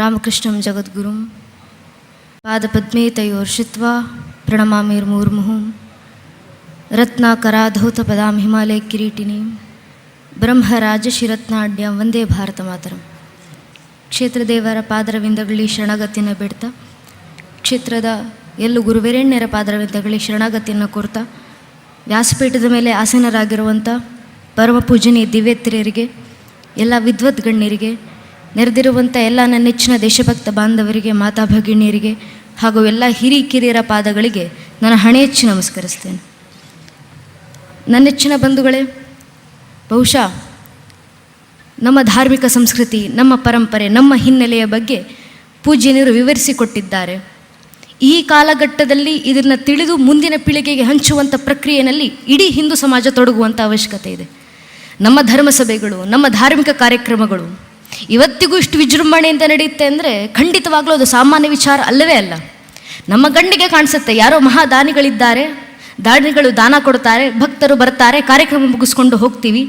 ರಾಮಕೃಷ್ಣಂ ಜಗದ್ಗುರುಂ ಪಾದಪದ್ಮೇ ತಯೋರ್ಷಿತ್ವಾ ಪ್ರಣಮಾಮಿರ್ಮೂರ್ಮುಹುಂ ರತ್ನಾಕರಾಧೌತ ಪದಾಂ ಹಿಮಾಲಯ ಕಿರೀಟಿನೀಂ ಬ್ರಹ್ಮರಾಜಶಿರತ್ನಾಡ್ಯಂ ವಂದೇ ಭಾರತ ಮಾತರಂ. ಕ್ಷೇತ್ರದೇವರ ಪಾದರವಿಂದಗಳಲ್ಲಿ ಶರಣಾಗತಿಯನ್ನು ಬೇಡ್ತಾ, ಕ್ಷೇತ್ರದ ಎಲ್ಲ ಗುರುವೆರೆಣ್ಯರ ಪಾದರವಿಂದಗಳಿಗೆ ಶರಣಾಗತಿಯನ್ನು ಕೋರ್ತಾ, ವ್ಯಾಸಪೀಠದ ಮೇಲೆ ಆಸೀನರಾಗಿರುವಂಥ ಪರಮ ಪೂಜನೀಯ ದಿವ್ಯತ್ರಿಯರಿಗೆ, ಎಲ್ಲ ವಿದ್ವತ್ ಗಣ್ಯರಿಗೆ, ನೆರೆದಿರುವಂಥ ಎಲ್ಲ ನನ್ನ ನೆಚ್ಚಿನ ದೇಶಭಕ್ತ ಬಾಂಧವರಿಗೆ, ಮಾತಾ ಭಗಿಣಿಯರಿಗೆ ಹಾಗೂ ಎಲ್ಲ ಹಿರಿಕಿರಿಯರ ಪಾದಗಳಿಗೆ ನಾನು ಹಣೆ ಹೆಚ್ಚಿ ನಮಸ್ಕರಿಸ್ತೇನೆ. ನನ್ನ ನೆಚ್ಚಿನ ಬಂಧುಗಳೇ, ಬಹುಶಃ ನಮ್ಮ ಧಾರ್ಮಿಕ ಸಂಸ್ಕೃತಿ, ನಮ್ಮ ಪರಂಪರೆ, ನಮ್ಮ ಹಿನ್ನೆಲೆಯ ಬಗ್ಗೆ ಪೂಜ್ಯನರು ವಿವರಿಸಿಕೊಟ್ಟಿದ್ದಾರೆ. ಈ ಕಾಲಘಟ್ಟದಲ್ಲಿ ಇದನ್ನು ತಿಳಿದು ಮುಂದಿನ ಪೀಳಿಗೆಗೆ ಹಂಚುವಂಥ ಪ್ರಕ್ರಿಯೆಯಲ್ಲಿ ಇಡೀ ಹಿಂದೂ ಸಮಾಜ ತೊಡಗುವಂಥ ಅವಶ್ಯಕತೆ ಇದೆ. ನಮ್ಮ ಧರ್ಮಸಭೆಗಳು, ನಮ್ಮ ಧಾರ್ಮಿಕ ಕಾರ್ಯಕ್ರಮಗಳು ಇವತ್ತಿಗೂ ಇಷ್ಟು ವಿಜೃಂಭಣೆಯಿಂದ ನಡೆಯುತ್ತೆ ಅಂದರೆ ಖಂಡಿತವಾಗ್ಲೂ ಅದು ಸಾಮಾನ್ಯ ವಿಚಾರ ಅಲ್ಲವೇ ಅಲ್ಲ. ನಮ್ಮ ಕಣ್ಣಿಗೆ ಕಾಣಿಸುತ್ತೆ, ಯಾರೋ ಮಹಾದಾನಿಗಳಿದ್ದಾರೆ, ದಾನಿಗಳು ದಾನ ಕೊಡ್ತಾರೆ, ಭಕ್ತರು ಬರ್ತಾರೆ, ಕಾರ್ಯಕ್ರಮ ಮುಗಿಸ್ಕೊಂಡು ಹೋಗ್ತೀವಿ.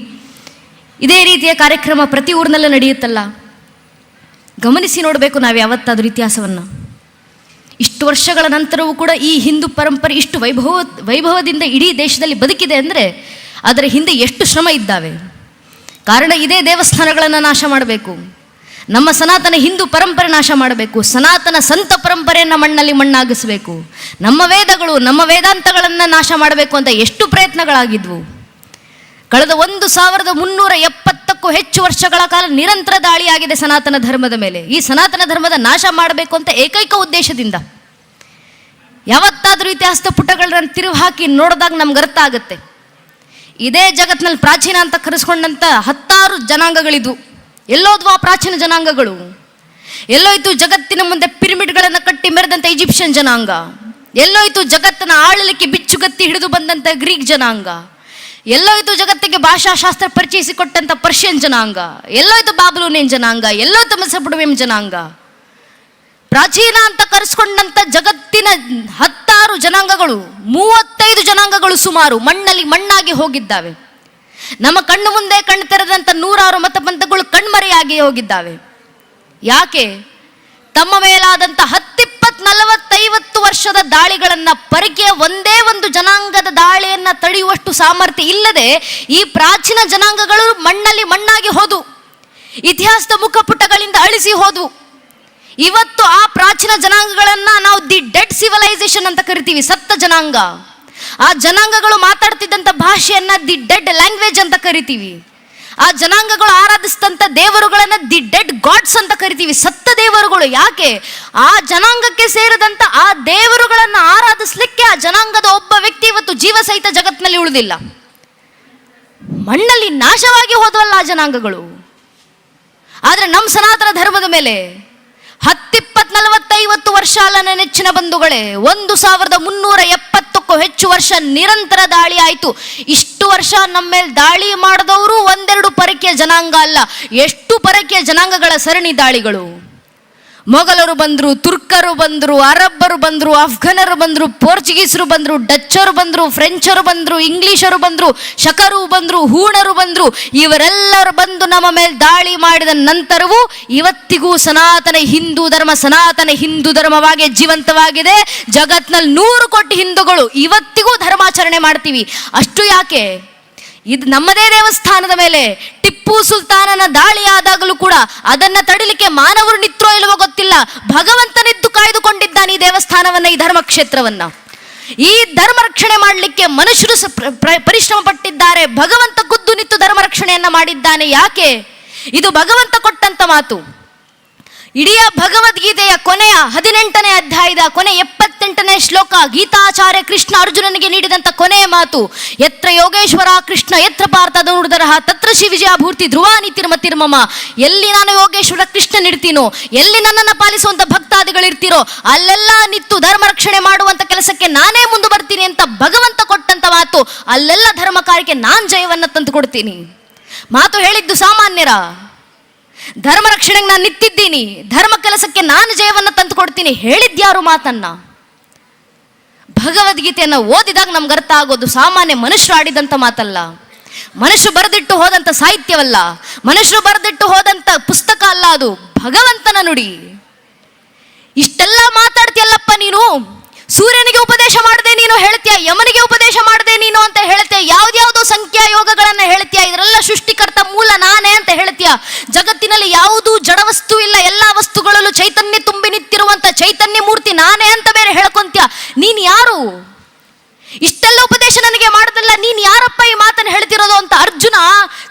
ಇದೇ ರೀತಿಯ ಕಾರ್ಯಕ್ರಮ ಪ್ರತಿ ಊರಿನಲ್ಲೂ ನಡೆಯುತ್ತಲ್ಲ. ಗಮನಿಸಿ ನೋಡಬೇಕು ನಾವು ಯಾವತ್ತಾದರೂ ಇತಿಹಾಸವನ್ನು. ಇಷ್ಟು ವರ್ಷಗಳ ನಂತರವೂ ಕೂಡ ಈ ಹಿಂದೂ ಪರಂಪರೆ ಇಷ್ಟು ವೈಭವದಿಂದ ಇಡೀ ದೇಶದಲ್ಲಿ ಬದುಕಿದೆ ಅಂದರೆ ಅದರ ಹಿಂದೆ ಎಷ್ಟು ಶ್ರಮ ಇದ್ದಾವೆ. ಕಾರಣ ಇದೇ ದೇವಸ್ಥಾನಗಳನ್ನು ನಾಶ ಮಾಡಬೇಕು, ನಮ್ಮ ಸನಾತನ ಹಿಂದೂ ಪರಂಪರೆ ನಾಶ ಮಾಡಬೇಕು, ಸನಾತನ ಸಂತ ಪರಂಪರೆಯನ್ನು ಮಣ್ಣಲ್ಲಿ ಮಣ್ಣಾಗಿಸಬೇಕು, ನಮ್ಮ ವೇದಗಳು, ನಮ್ಮ ವೇದಾಂತಗಳನ್ನು ನಾಶ ಮಾಡಬೇಕು ಅಂತ ಎಷ್ಟು ಪ್ರಯತ್ನಗಳಾಗಿದ್ವು. ಕಳೆದ 1370ಕ್ಕೂ ಹೆಚ್ಚು ವರ್ಷಗಳ ಕಾಲ ನಿರಂತರ ದಾಳಿಯಾಗಿದೆ ಸನಾತನ ಧರ್ಮದ ಮೇಲೆ. ಈ ಸನಾತನ ಧರ್ಮದ ನಾಶ ಮಾಡಬೇಕು ಅಂತ ಏಕೈಕ ಉದ್ದೇಶದಿಂದ. ಯಾವತ್ತಾದರೂ ಇತಿಹಾಸದ ಪುಟಗಳನ್ನ ತಿರುವು ಹಾಕಿ ನೋಡಿದಾಗ ನಮ್ಗೆ ಅರ್ಥ ಆಗುತ್ತೆ. ಇದೇ ಜಗತ್ತಿನಲ್ಲಿ ಪ್ರಾಚೀನ ಅಂತ ಕರೆಸ್ಕೊಂಡಂಥ 10 ಜನಾಂಗಗಳಿದ್ವು. ಎಲ್ಲೋದ್ವು ಆ ಪ್ರಾಚೀನ ಜನಾಂಗಗಳು? ಎಲ್ಲೋಯ್ತು ಜಗತ್ತಿನ ಮುಂದೆ ಪಿರಮಿಡ್ಗಳನ್ನು ಕಟ್ಟಿ ಮೆರೆದಂಥ ಈಜಿಪ್ಷಿಯನ್ ಜನಾಂಗ? ಎಲ್ಲೋಯ್ತು ಜಗತ್ತನ್ನು ಆಳಲಿಕ್ಕೆ ಬಿಚ್ಚುಗತ್ತಿ ಹಿಡಿದು ಬಂದಂಥ ಗ್ರೀಕ್ ಜನಾಂಗ? ಎಲ್ಲೋಯ್ತು ಜಗತ್ತಿಗೆ ಭಾಷಾಶಾಸ್ತ್ರ ಪರಿಚಯಿಸಿಕೊಟ್ಟಂಥ ಪರ್ಷಿಯನ್ ಜನಾಂಗ? ಎಲ್ಲೋಯ್ತು ಬಾಬ್ಲೋನಿಯನ್ ಜನಾಂಗ? ಎಲ್ಲೋಯ್ತು ಮೆಸೊಪೊಟೇಮಿಯನ್ ಜನಾಂಗ? ಪ್ರಾಚೀನ ಅಂತ ಕರೆಸ್ಕೊಂಡಂಥ ಜಗತ್ತಿನ 10 ಜನಾಂಗಗಳು, 35 ಜನಾಂಗಗಳು ಸುಮಾರು ಮಣ್ಣಲ್ಲಿ ಮಣ್ಣಾಗಿ ಹೋಗಿದ್ದಾವೆ. ನಮ್ಮ ಕಣ್ಣು ಮುಂದೆ ಕಣ್ಣು ತೆರೆದಂಥ 100 ಮತಪಂಥಗಳು ಕಣ್ಮರೆಯಾಗಿ ಹೋಗಿದ್ದಾವೆ. ಯಾಕೆ? ತಮ್ಮ ಮೇಲಾದಂಥ 10, 20, 40, 50 ವರ್ಷದ ದಾಳಿಗಳನ್ನು ಪರಿಕೆಯ ಒಂದೇ ಒಂದು ಜನಾಂಗದ ದಾಳಿಯನ್ನು ತಡೆಯುವಷ್ಟು ಸಾಮರ್ಥ್ಯ ಇಲ್ಲದೆ ಈ ಪ್ರಾಚೀನ ಜನಾಂಗಗಳು ಮಣ್ಣಲ್ಲಿ ಮಣ್ಣಾಗಿ ಹೋದವು, ಇತಿಹಾಸದ ಮುಖಪುಟಗಳಿಂದ ಅಳಿಸಿ ಹೋದವು. ಇವತ್ತು ಆ ಪ್ರಾಚೀನ ಜನಾಂಗಗಳನ್ನು ನಾವು ದಿ ಡೆಡ್ ಸಿವಿಲೈಸೇಷನ್ ಅಂತ ಕರಿತೀವಿ, ಸತ್ತ ಜನಾಂಗ. ಆ ಜನಾಂಗಗಳು ಮಾತಾಡ್ತಿದ್ದಂಥ ಭಾಷೆಯನ್ನ ದಿ ಡೆಡ್ ಲ್ಯಾಂಗ್ವೇಜ್ ಅಂತ ಕರಿತೀವಿ. ಆ ಜನಾಂಗಗಳು ಆರಾಧಿಸಿದಂಥ ದೇವರುಗಳನ್ನ ದಿ ಡೆಡ್ ಗಾಡ್ಸ್ ಅಂತ ಕರಿತೀವಿ, ಸತ್ತ ದೇವರುಗಳು. ಯಾಕೆ? ಆ ಜನಾಂಗಕ್ಕೆ ಸೇರಿದಂಥ ಆ ದೇವರುಗಳನ್ನು ಆರಾಧಿಸ್ಲಿಕ್ಕೆ ಆ ಜನಾಂಗದ ಒಬ್ಬ ವ್ಯಕ್ತಿ ಇವತ್ತು ಜೀವ ಸಹಿತ ಜಗತ್ತಿನಲ್ಲಿ ಉಳಿದಿಲ್ಲ, ಮಣ್ಣಲ್ಲಿ ನಾಶವಾಗಿ ಹೋದವಲ್ಲ ಆ ಜನಾಂಗಗಳು. ಆದರೆ ನಮ್ಮ ಸನಾತನ ಧರ್ಮದ ಮೇಲೆ 10, 20, 40, 50 ವರ್ಷ ಅಲ್ಲ ನನ್ನ ನೆಚ್ಚಿನ ಬಂಧುಗಳೇ, 1370ಕ್ಕೂ ಹೆಚ್ಚು ವರ್ಷ ನಿರಂತರ ದಾಳಿ ಆಯಿತು. ಇಷ್ಟು ವರ್ಷ ನಮ್ಮ ಮೇಲೆ ದಾಳಿ ಮಾಡಿದವರು ಒಂದೆರಡು ಪರಕೀಯ ಜನಾಂಗ ಅಲ್ಲ, ಎಷ್ಟು ಪರಕೀಯ ಜನಾಂಗಗಳ ಸರಣಿ ದಾಳಿಗಳು. ಮೊಘಲರು ಬಂದರು, ತುರ್ಕರು ಬಂದರು, ಅರಬ್ಬರು ಬಂದರು, ಅಫ್ಘನರು ಬಂದರು, ಪೋರ್ಚುಗೀಸರು ಬಂದರು, ಡಚ್ಚರು ಬಂದರು, ಫ್ರೆಂಚರು ಬಂದರು, ಇಂಗ್ಲಿಷರು ಬಂದರು, ಶಕರು ಬಂದರು, ಹೂಣರು ಬಂದರು. ಇವರೆಲ್ಲರೂ ಬಂದು ನಮ್ಮ ಮೇಲೆ ದಾಳಿ ಮಾಡಿದ ನಂತರವೂ ಇವತ್ತಿಗೂ ಸನಾತನ ಹಿಂದೂ ಧರ್ಮವಾಗಿ ಜೀವಂತವಾಗಿದೆ. ಜಗತ್ನಲ್ಲಿ 100 ಕೋಟಿ ಹಿಂದೂಗಳು ಇವತ್ತಿಗೂ ಧರ್ಮಾಚರಣೆ ಮಾಡ್ತೀವಿ. ಅಷ್ಟು ಯಾಕೆ? ಇದು ನಮ್ಮದೇ ದೇವಸ್ಥಾನದ ಮೇಲೆ ಟಿಪ್ಪು ಸುಲ್ತಾನನ ದಾಳಿ ಆದಾಗಲೂ ಕೂಡ ಅದನ್ನ ತಡಿಲಿಕ್ಕೆ ಮಾನವರು ನಿತ್ರೋ ಇಲ್ಲವೋ ಗೊತ್ತಿಲ್ಲ, ಭಗವಂತನಿದ್ದು ಕಾಯ್ದುಕೊಂಡಿದ್ದಾನೆ ಈ ದೇವಸ್ಥಾನವನ್ನ, ಈ ಧರ್ಮಕ್ಷೇತ್ರವನ್ನ. ಈ ಧರ್ಮ ರಕ್ಷಣೆ ಮಾಡಲಿಕ್ಕೆ ಮನುಷ್ಯರು ಪರಿಶ್ರಮ ಪಟ್ಟಿದ್ದಾರೆ, ಭಗವಂತ ಖುದ್ದು ನಿಂತು ಧರ್ಮ ರಕ್ಷಣೆಯನ್ನ ಮಾಡಿದ್ದಾನೆ. ಯಾಕೆ? ಇದು ಭಗವಂತ ಕೊಟ್ಟಂತ ಮಾತು. ಇಡೀ ಭಗವದ್ಗೀತೆಯ ಕೊನೆಯ 18ನೇ ಅಧ್ಯಾಯದ ಕೊನೆ 78ನೇ ಶ್ಲೋಕ, ಗೀತಾಚಾರ್ಯ ಕೃಷ್ಣ ಅರ್ಜುನನಿಗೆ ನೀಡಿದಂಥ ಕೊನೆಯ ಮಾತು, ಯತ್ರ ಯೋಗೇಶ್ವರ ಕೃಷ್ಣ ಯತ್ರ ಪಾರ್ಥ ಧನುರ್ಧರಃ ತತ್ರ ಶ್ರೀ ವಿಜಯಭೂರ್ತಿ ಧ್ರುವಾನಿ ತಿರ್ಮಮ. ಎಲ್ಲಿ ನಾನು ಯೋಗೇಶ್ವರ ಕೃಷ್ಣನಿರ್ತೀನೋ, ಎಲ್ಲಿ ನನ್ನನ್ನು ಪಾಲಿಸುವಂಥ ಭಕ್ತಾದಿಗಳಿರ್ತೀರೋ ಅಲ್ಲೆಲ್ಲ ನಿತ್ತು ಧರ್ಮ ರಕ್ಷಣೆ ಮಾಡುವಂಥ ಕೆಲಸಕ್ಕೆ ನಾನೇ ಮುಂದೆ ಬರ್ತೀನಿ ಅಂತ ಭಗವಂತ ಕೊಟ್ಟಂತ ಮಾತು. ಅಲ್ಲೆಲ್ಲ ಧರ್ಮ ಕಾರ್ಯಕ್ಕೆ ನಾನು ಜಯವನ್ನು ತಂದು ಕೊಡ್ತೀನಿ. ಮಾತು ಹೇಳಿದ್ದು ಸಾಮಾನ್ಯರ. ಧರ್ಮ ರಕ್ಷಣೆಗೆ ನಾನು ನಿಂತಿದ್ದೀನಿ, ಧರ್ಮ ಕೆಲಸಕ್ಕೆ ನಾನು ಜಯವನ್ನು ತಂದು ಕೊಡ್ತೀನಿ ಹೇಳಿದ್ಯಾರು ಮಾತನ್ನ? ಭಗವದ್ಗೀತೆಯನ್ನು ಓದಿದಾಗ ನಮ್ಗೆ ಅರ್ಥ ಆಗೋದು ಸಾಮಾನ್ಯ ಮನುಷ್ಯರು ಆಡಿದಂಥ ಮಾತಲ್ಲ, ಮನುಷ್ಯರು ಬರೆದಿಟ್ಟು ಹೋದಂಥ ಸಾಹಿತ್ಯವಲ್ಲ, ಮನುಷ್ಯರು ಬರೆದಿಟ್ಟು ಹೋದಂಥ ಪುಸ್ತಕ ಅಲ್ಲ, ಅದು ಭಗವಂತನ ನುಡಿ. ಇಷ್ಟೆಲ್ಲ ಮಾತಾಡ್ತೀಯಲ್ಲಪ್ಪ ನೀನು, ಸೂರ್ಯನಿಗೆ ಉಪದೇಶ ಮಾಡದೆ ನೀನು ಹೇಳ್ತೀಯ, ಯಮನಿಗೆ ಉಪದೇಶ ಮಾಡದೆ ನೀನು ಅಂತ ಹೇಳ್ತೀಯ, ಯಾವ್ದ್ಯಾವುದೋ ಸಂಖ್ಯಾ ಯೋಗಗಳನ್ನ ಹೇಳ್ತೀಯ, ಇದರೆಲ್ಲ ಸೃಷ್ಟಿಕರ್ತ ಮೂಲ ನಾನೇ ಅಂತ ಹೇಳ್ತೀಯ. ಜಗತ್ತಿನಲ್ಲಿ ಯಾವುದೂ ಜಡವಸ್ತು ಇಲ್ಲ, ಎಲ್ಲ ವಸ್ತುಗಳಲ್ಲೂ ಚೈತನ್ಯ ತುಂಬಿ ನಿಂತಿರುವಂತ ಚೈತನ್ಯ ಮೂರ್ತಿ ನಾನೇ ಅಂತ ಬೇರೆ ಹೇಳ್ಕೊಂತೀಯ. ನೀನ್ ಯಾರು? ಇಷ್ಟೆಲ್ಲ ಉಪದೇಶ ನನಗೆ ಮಾಡದಲ್ಲ, ನೀನ್ ಯಾರಪ್ಪ ಈ ಮಾತನ್ನು ಹೇಳ್ತಿರೋದು ಅಂತ ಅರ್ಜುನ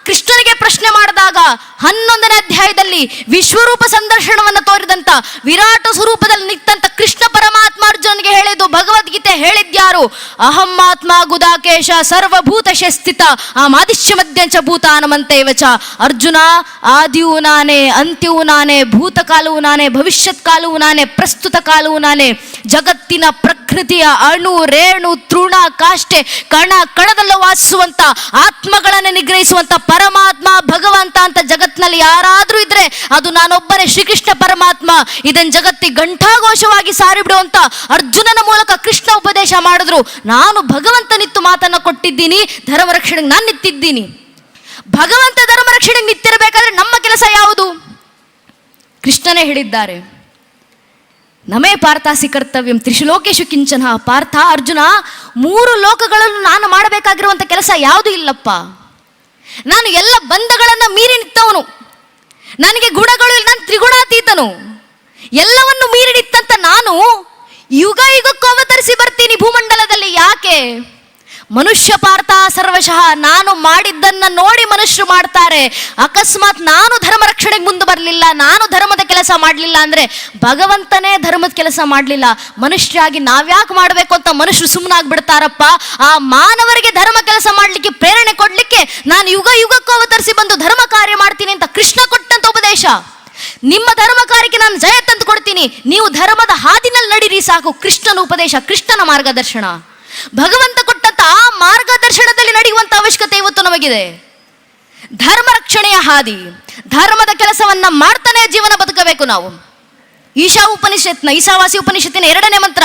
ಕೃಷ್ಣನಿಗೆ ಪ್ರಶ್ನೆ ಮಾಡಿದಾಗ 11ನೇ ಅಧ್ಯಾಯದಲ್ಲಿ ವಿಶ್ವರೂಪ ಸಂದರ್ಶನವನ್ನು ತೋರಿದಂತ ವಿರಾಟ ಸ್ವರೂಪದಲ್ಲಿ ನಿಂತಂತ ಕೃಷ್ಣ ಪರಮಾತ್ಮ ಅರ್ಜುನನಿಗೆ ಹೇಳಿದ್ದು, ಭಗವದ್ಗೀತೆ ಹೇಳಿದ್ಯಾರು? ಅಹಂ ಆತ್ಮ ಗುದಾಕೇಶ ಸರ್ವಭೂತಶ ಸ್ಥಿತ ಆಮಾದಿಶ್ಯ ಮಧ್ಯಂಚ ಭೂತಾನಮಂತೇವ ಚ. ಅರ್ಜುನ, ಆದಿಯೂ ನಾನೇ, ಅಂತ್ಯವೂ ನಾನೇ, ಭೂತಕಾಲವೂ ನಾನೇ, ಭವಿಷ್ಯತ್ ಕಾಲವೂ ನಾನೇ, ಪ್ರಸ್ತುತ ಕಾಲವೂ ನಾನೇ. ಜಗತ್ತಿನ ಪ್ರಕೃತಿಯ ಅಣು ರೇಣು ತೃಣ ಕಾಷ್ಟೆ ಕಣ ಕಣದಲ್ಲೂ ವಾಸಿಸುವಂತ ಆತ್ಮಗಳನ್ನು ನಿಗ್ರಹಿಸುವಂತ ಪರಮಾತ್ಮ ಭಗವಂತ ಅಂತ ಜಗತ್ತಿನಲ್ಲಿ ಯಾರಾದ್ರೂ ಇದ್ರೆ ಅದು ನಾನೊಬ್ಬನೇ, ಶ್ರೀಕೃಷ್ಣ ಪರಮಾತ್ಮ. ಇದನ್ ಜಗತ್ತಿಗೆ ಘಂಟಾಘೋಷವಾಗಿ ಸಾರಿಬಿಡುವಂತ ಅರ್ಜುನನ ಮೂಲಕ ಕೃಷ್ಣ ಉಪದೇಶ ಮಾಡಿದ್ರು. ನಾನು ಭಗವಂತನಿತ್ತು ಮಾತನ್ನ ಕೊಟ್ಟಿದ್ದೀನಿ, ಧರ್ಮ ರಕ್ಷಣೆಗೆ ನಾನು ನಿಂತಿದ್ದೀನಿ. ಭಗವಂತ ಧರ್ಮ ರಕ್ಷಣೆಗೆ ನಿಂತಿರಬೇಕಾದ್ರೆ ನಮ್ಮ ಕೆಲಸ ಯಾವುದು? ಕೃಷ್ಣನೇ ಹೇಳಿದ್ದಾರೆ, ನಮೇ ಪಾರ್ಥಾಸಿ ಕರ್ತವ್ಯಂ ತ್ರಿಶುಲೋಕೇಶು ಕಿಂಚನ. ಪಾರ್ಥ, ಅರ್ಜುನ, 3 ಲೋಕಗಳಲ್ಲೂ ನಾನು ಮಾಡಬೇಕಾಗಿರುವಂಥ ಕೆಲಸ ಯಾವುದೂ ಇಲ್ಲಪ್ಪ. ನಾನು ಎಲ್ಲ ಬಂಧಗಳನ್ನು ಮೀರಿ ನಿಂತವನು, ನನಗೆ ಗುಣಗಳು ಇಲ್ಲ, ನಾನು ತ್ರಿಗುಣಾತೀತನು. ಎಲ್ಲವನ್ನು ಮೀರಿ ನಿಂತಂತ ನಾನು ಯುಗ ಯುಗಕ್ಕೂ ಅವತರಿಸಿ ಬರ್ತೀನಿ ಭೂಮಂಡಲದಲ್ಲಿ. ಯಾಕೆ? ಮನುಷ್ಯ ಪಾರ್ಥ ಸರ್ವಶಃ, ನಾನು ಮಾಡಿದ್ದನ್ನ ನೋಡಿ ಮನುಷ್ಯರು ಮಾಡ್ತಾರೆ. ಅಕಸ್ಮಾತ್ ನಾನು ಧರ್ಮ ರಕ್ಷಣೆಗೆ ಮುಂದೆ ಬರಲಿಲ್ಲ, ನಾನು ಧರ್ಮದ ಕೆಲಸ ಮಾಡಲಿಲ್ಲ ಅಂದ್ರೆ ಭಗವಂತನೇ ಧರ್ಮದ ಕೆಲಸ ಮಾಡಲಿಲ್ಲ, ಮನುಷ್ಯರಾಗಿ ನಾವ್ಯಾಕೆ ಮಾಡಬೇಕು ಅಂತ ಮನುಷ್ಯರು ಸುಮ್ಮನಾಗ್ಬಿಡ್ತಾರಪ್ಪ. ಆ ಮಾನವರಿಗೆ ಧರ್ಮ ಕೆಲಸ ಮಾಡಲಿಕ್ಕೆ ಪ್ರೇರಣೆ ಕೊಡ್ಲಿಕ್ಕೆ ನಾನು ಯುಗ ಯುಗಕ್ಕೂ ಅವತರಿಸಿ ಬಂದು ಧರ್ಮ ಕಾರ್ಯ ಮಾಡ್ತೀನಿ ಅಂತ ಕೃಷ್ಣ ಕೊಟ್ಟಂತ ಉಪದೇಶ. ನಿಮ್ಮ ಧರ್ಮ ಕಾರ್ಯಕ್ಕೆ ನಾನು ಜಯ ತಂದು ಕೊಡ್ತೀನಿ, ನೀವು ಧರ್ಮದ ಹಾದಿನಲ್ಲಿ ನಡೀರಿ ಸಾಕು. ಕೃಷ್ಣನ ಉಪದೇಶ, ಕೃಷ್ಣನ ಮಾರ್ಗದರ್ಶನ, ಭಗವಂತ ಕೊಟ್ಟಂತ ಆ ಮಾರ್ಗದರ್ಶನದಲ್ಲಿ ನಡೆಯುವಂತ ಅವಶ್ಯಕತೆ ಇವತ್ತು ನಮಗಿದೆ. ಧರ್ಮ ರಕ್ಷಣೆಯ ಹಾದಿ, ಧರ್ಮದ ಕೆಲಸವನ್ನ ಮಾಡ್ತಾನೆ ಜೀವನ ಬದುಕಬೇಕು ನಾವು. ಈಶಾವಾಸಿ ಉಪನಿಷತ್ತಿನ 2ನೇ ಮಂತ್ರ,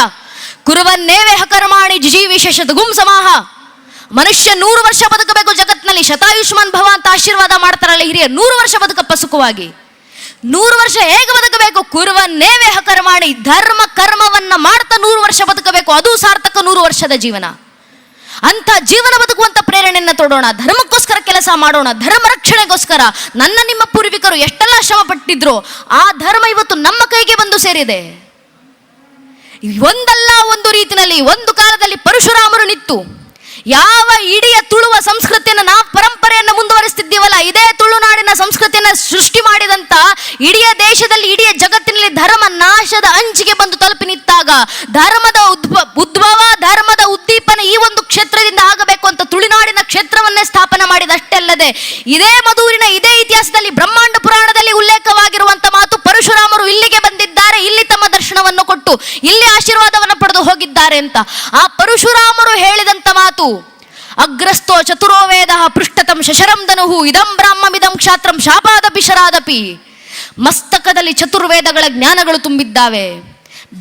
ಕುರುವನ್ನೇವೇಹ ಕರ್ಮಾಣಿ ಜಿಜೀವಿಶೇಷದಗುಂ ಸಮಾಹ. ಮನುಷ್ಯ 100 ವರ್ಷ ಬದುಕಬೇಕು ಜಗತ್ತಿನಲ್ಲಿ, ಶತಾಯುಷ್ಮಾನ್ ಭವ ಅಂತ ಆಶೀರ್ವಾದ ಮಾಡ್ತಾರಲ್ಲ ಹಿರಿಯರು. 100 ವರ್ಷ ಬದುಕಪ್ಪ ಸುಖವಾಗಿ. 100 ವರ್ಷ ಹೇಗೆ ಬದುಕಬೇಕು? ಕುರುವನ್ನೇವೇಹ ಕರ್ಮಾಣಿ, ಧರ್ಮ ಕರ್ಮವನ್ನ ಮಾಡ್ತಾ 100 ವರ್ಷ ಬದುಕಬೇಕು. ಅದು ಸಾರ್ಥಕ 100 ವರ್ಷದ ಜೀವನ. ಅಂತ ಜೀವನ ಬದುಕುವಂತ ಪ್ರೇರಣೆಯನ್ನ ತೊಡೋಣ, ಧರ್ಮಕ್ಕೋಸ್ಕರ ಕೆಲಸ ಮಾಡೋಣ, ಧರ್ಮ ರಕ್ಷಣೆಗೋಸ್ಕರ. ನನ್ನ ನಿಮ್ಮ ಪೂರ್ವಿಕರು ಎಷ್ಟೆಲ್ಲ ಶ್ರಮ ಪಟ್ಟಿದ್ರು, ಆ ಧರ್ಮ ಇವತ್ತು ನಮ್ಮ ಕೈಗೆ ಬಂದು ಸೇರಿದೆ. ಒಂದಲ್ಲ ಒಂದು ರೀತಿಯಲ್ಲಿ ಒಂದು ಕಾಲದಲ್ಲಿ ಪರಶುರಾಮರು ನಿಂತು ಯಾವ ಇಡೀ ತುಳುವ ಸಂಸ್ಕೃತಿಯನ್ನು ನಾವು ಪರಂಪರೆಯನ್ನು ಮುಂದುವರಿಸ್ತಿದ್ದೀವಲ್ಲ, ಇದೇ ತುಳುನಾಡಿನ ಸಂಸ್ಕೃತಿಯನ್ನು ಸೃಷ್ಟಿ ಮಾಡಿದಂತ ಇಡೀ ದೇಶದಲ್ಲಿ ಇಡೀ ಜಗತ್ತಿನಲ್ಲಿ ಧರ್ಮ ನಾಶದ ಅಂಚಿಗೆ ಬಂದು ತಲುಪಿ ನಿಂತಾಗ ಧರ್ಮದ ಉದ್ಭವ ಧರ್ಮದ ಉದ್ದೀಪನ ಈ ಒಂದು ಕ್ಷೇತ್ರದಿಂದ ಆಗಬೇಕು ಅಂತ ತುಳುನಾಡಿನ ಕ್ಷೇತ್ರವನ್ನೇ ಸ್ಥಾಪನೆ ಮಾಡಿದಷ್ಟೇ ಅಲ್ಲದೆ ಇದೇ ಮಧೂರಿನ ಇದೇ ಇತಿಹಾಸದಲ್ಲಿ ಬ್ರಹ್ಮಾಂಡ ಪುರಾಣದಲ್ಲಿ ಉಲ್ಲೇಖವಾಗಿರುವಂತ ಮಾತು, ಪರಶುರಾಮರು ಇಲ್ಲಿಗೆ ಬಂದಿದ್ದಾರೆ, ಇಲ್ಲಿ ತಮ್ಮ ದರ್ಶನವನ್ನು ಕೊಟ್ಟು ಇಲ್ಲಿ ಆಶೀರ್ವಾದವನ್ನು ಪಡೆದು ಹೋಗಿದ್ದಾರೆ ಅಂತ. ಆ ಪರಶುರಾಮರು ಹೇಳಿದಂತ ಮಾತು, ಅಗ್ರಸ್ಥೋ ಚತುರೋ ವೇದ ಪೃಷ್ಠತಂ ಶಶರಂ ಧನುಹು ಇದಂ ಬ್ರಾಹ್ಮಮಿದಂ ಕ್ಷಾತ್ರಂ ಶಾಪಾದಪಿ ಶರಾದಪಿ. ಮಸ್ತಕದಲ್ಲಿ ಚತುರ್ವೇದಗಳ ಜ್ಞಾನಗಳು ತುಂಬಿದ್ದಾವೆ,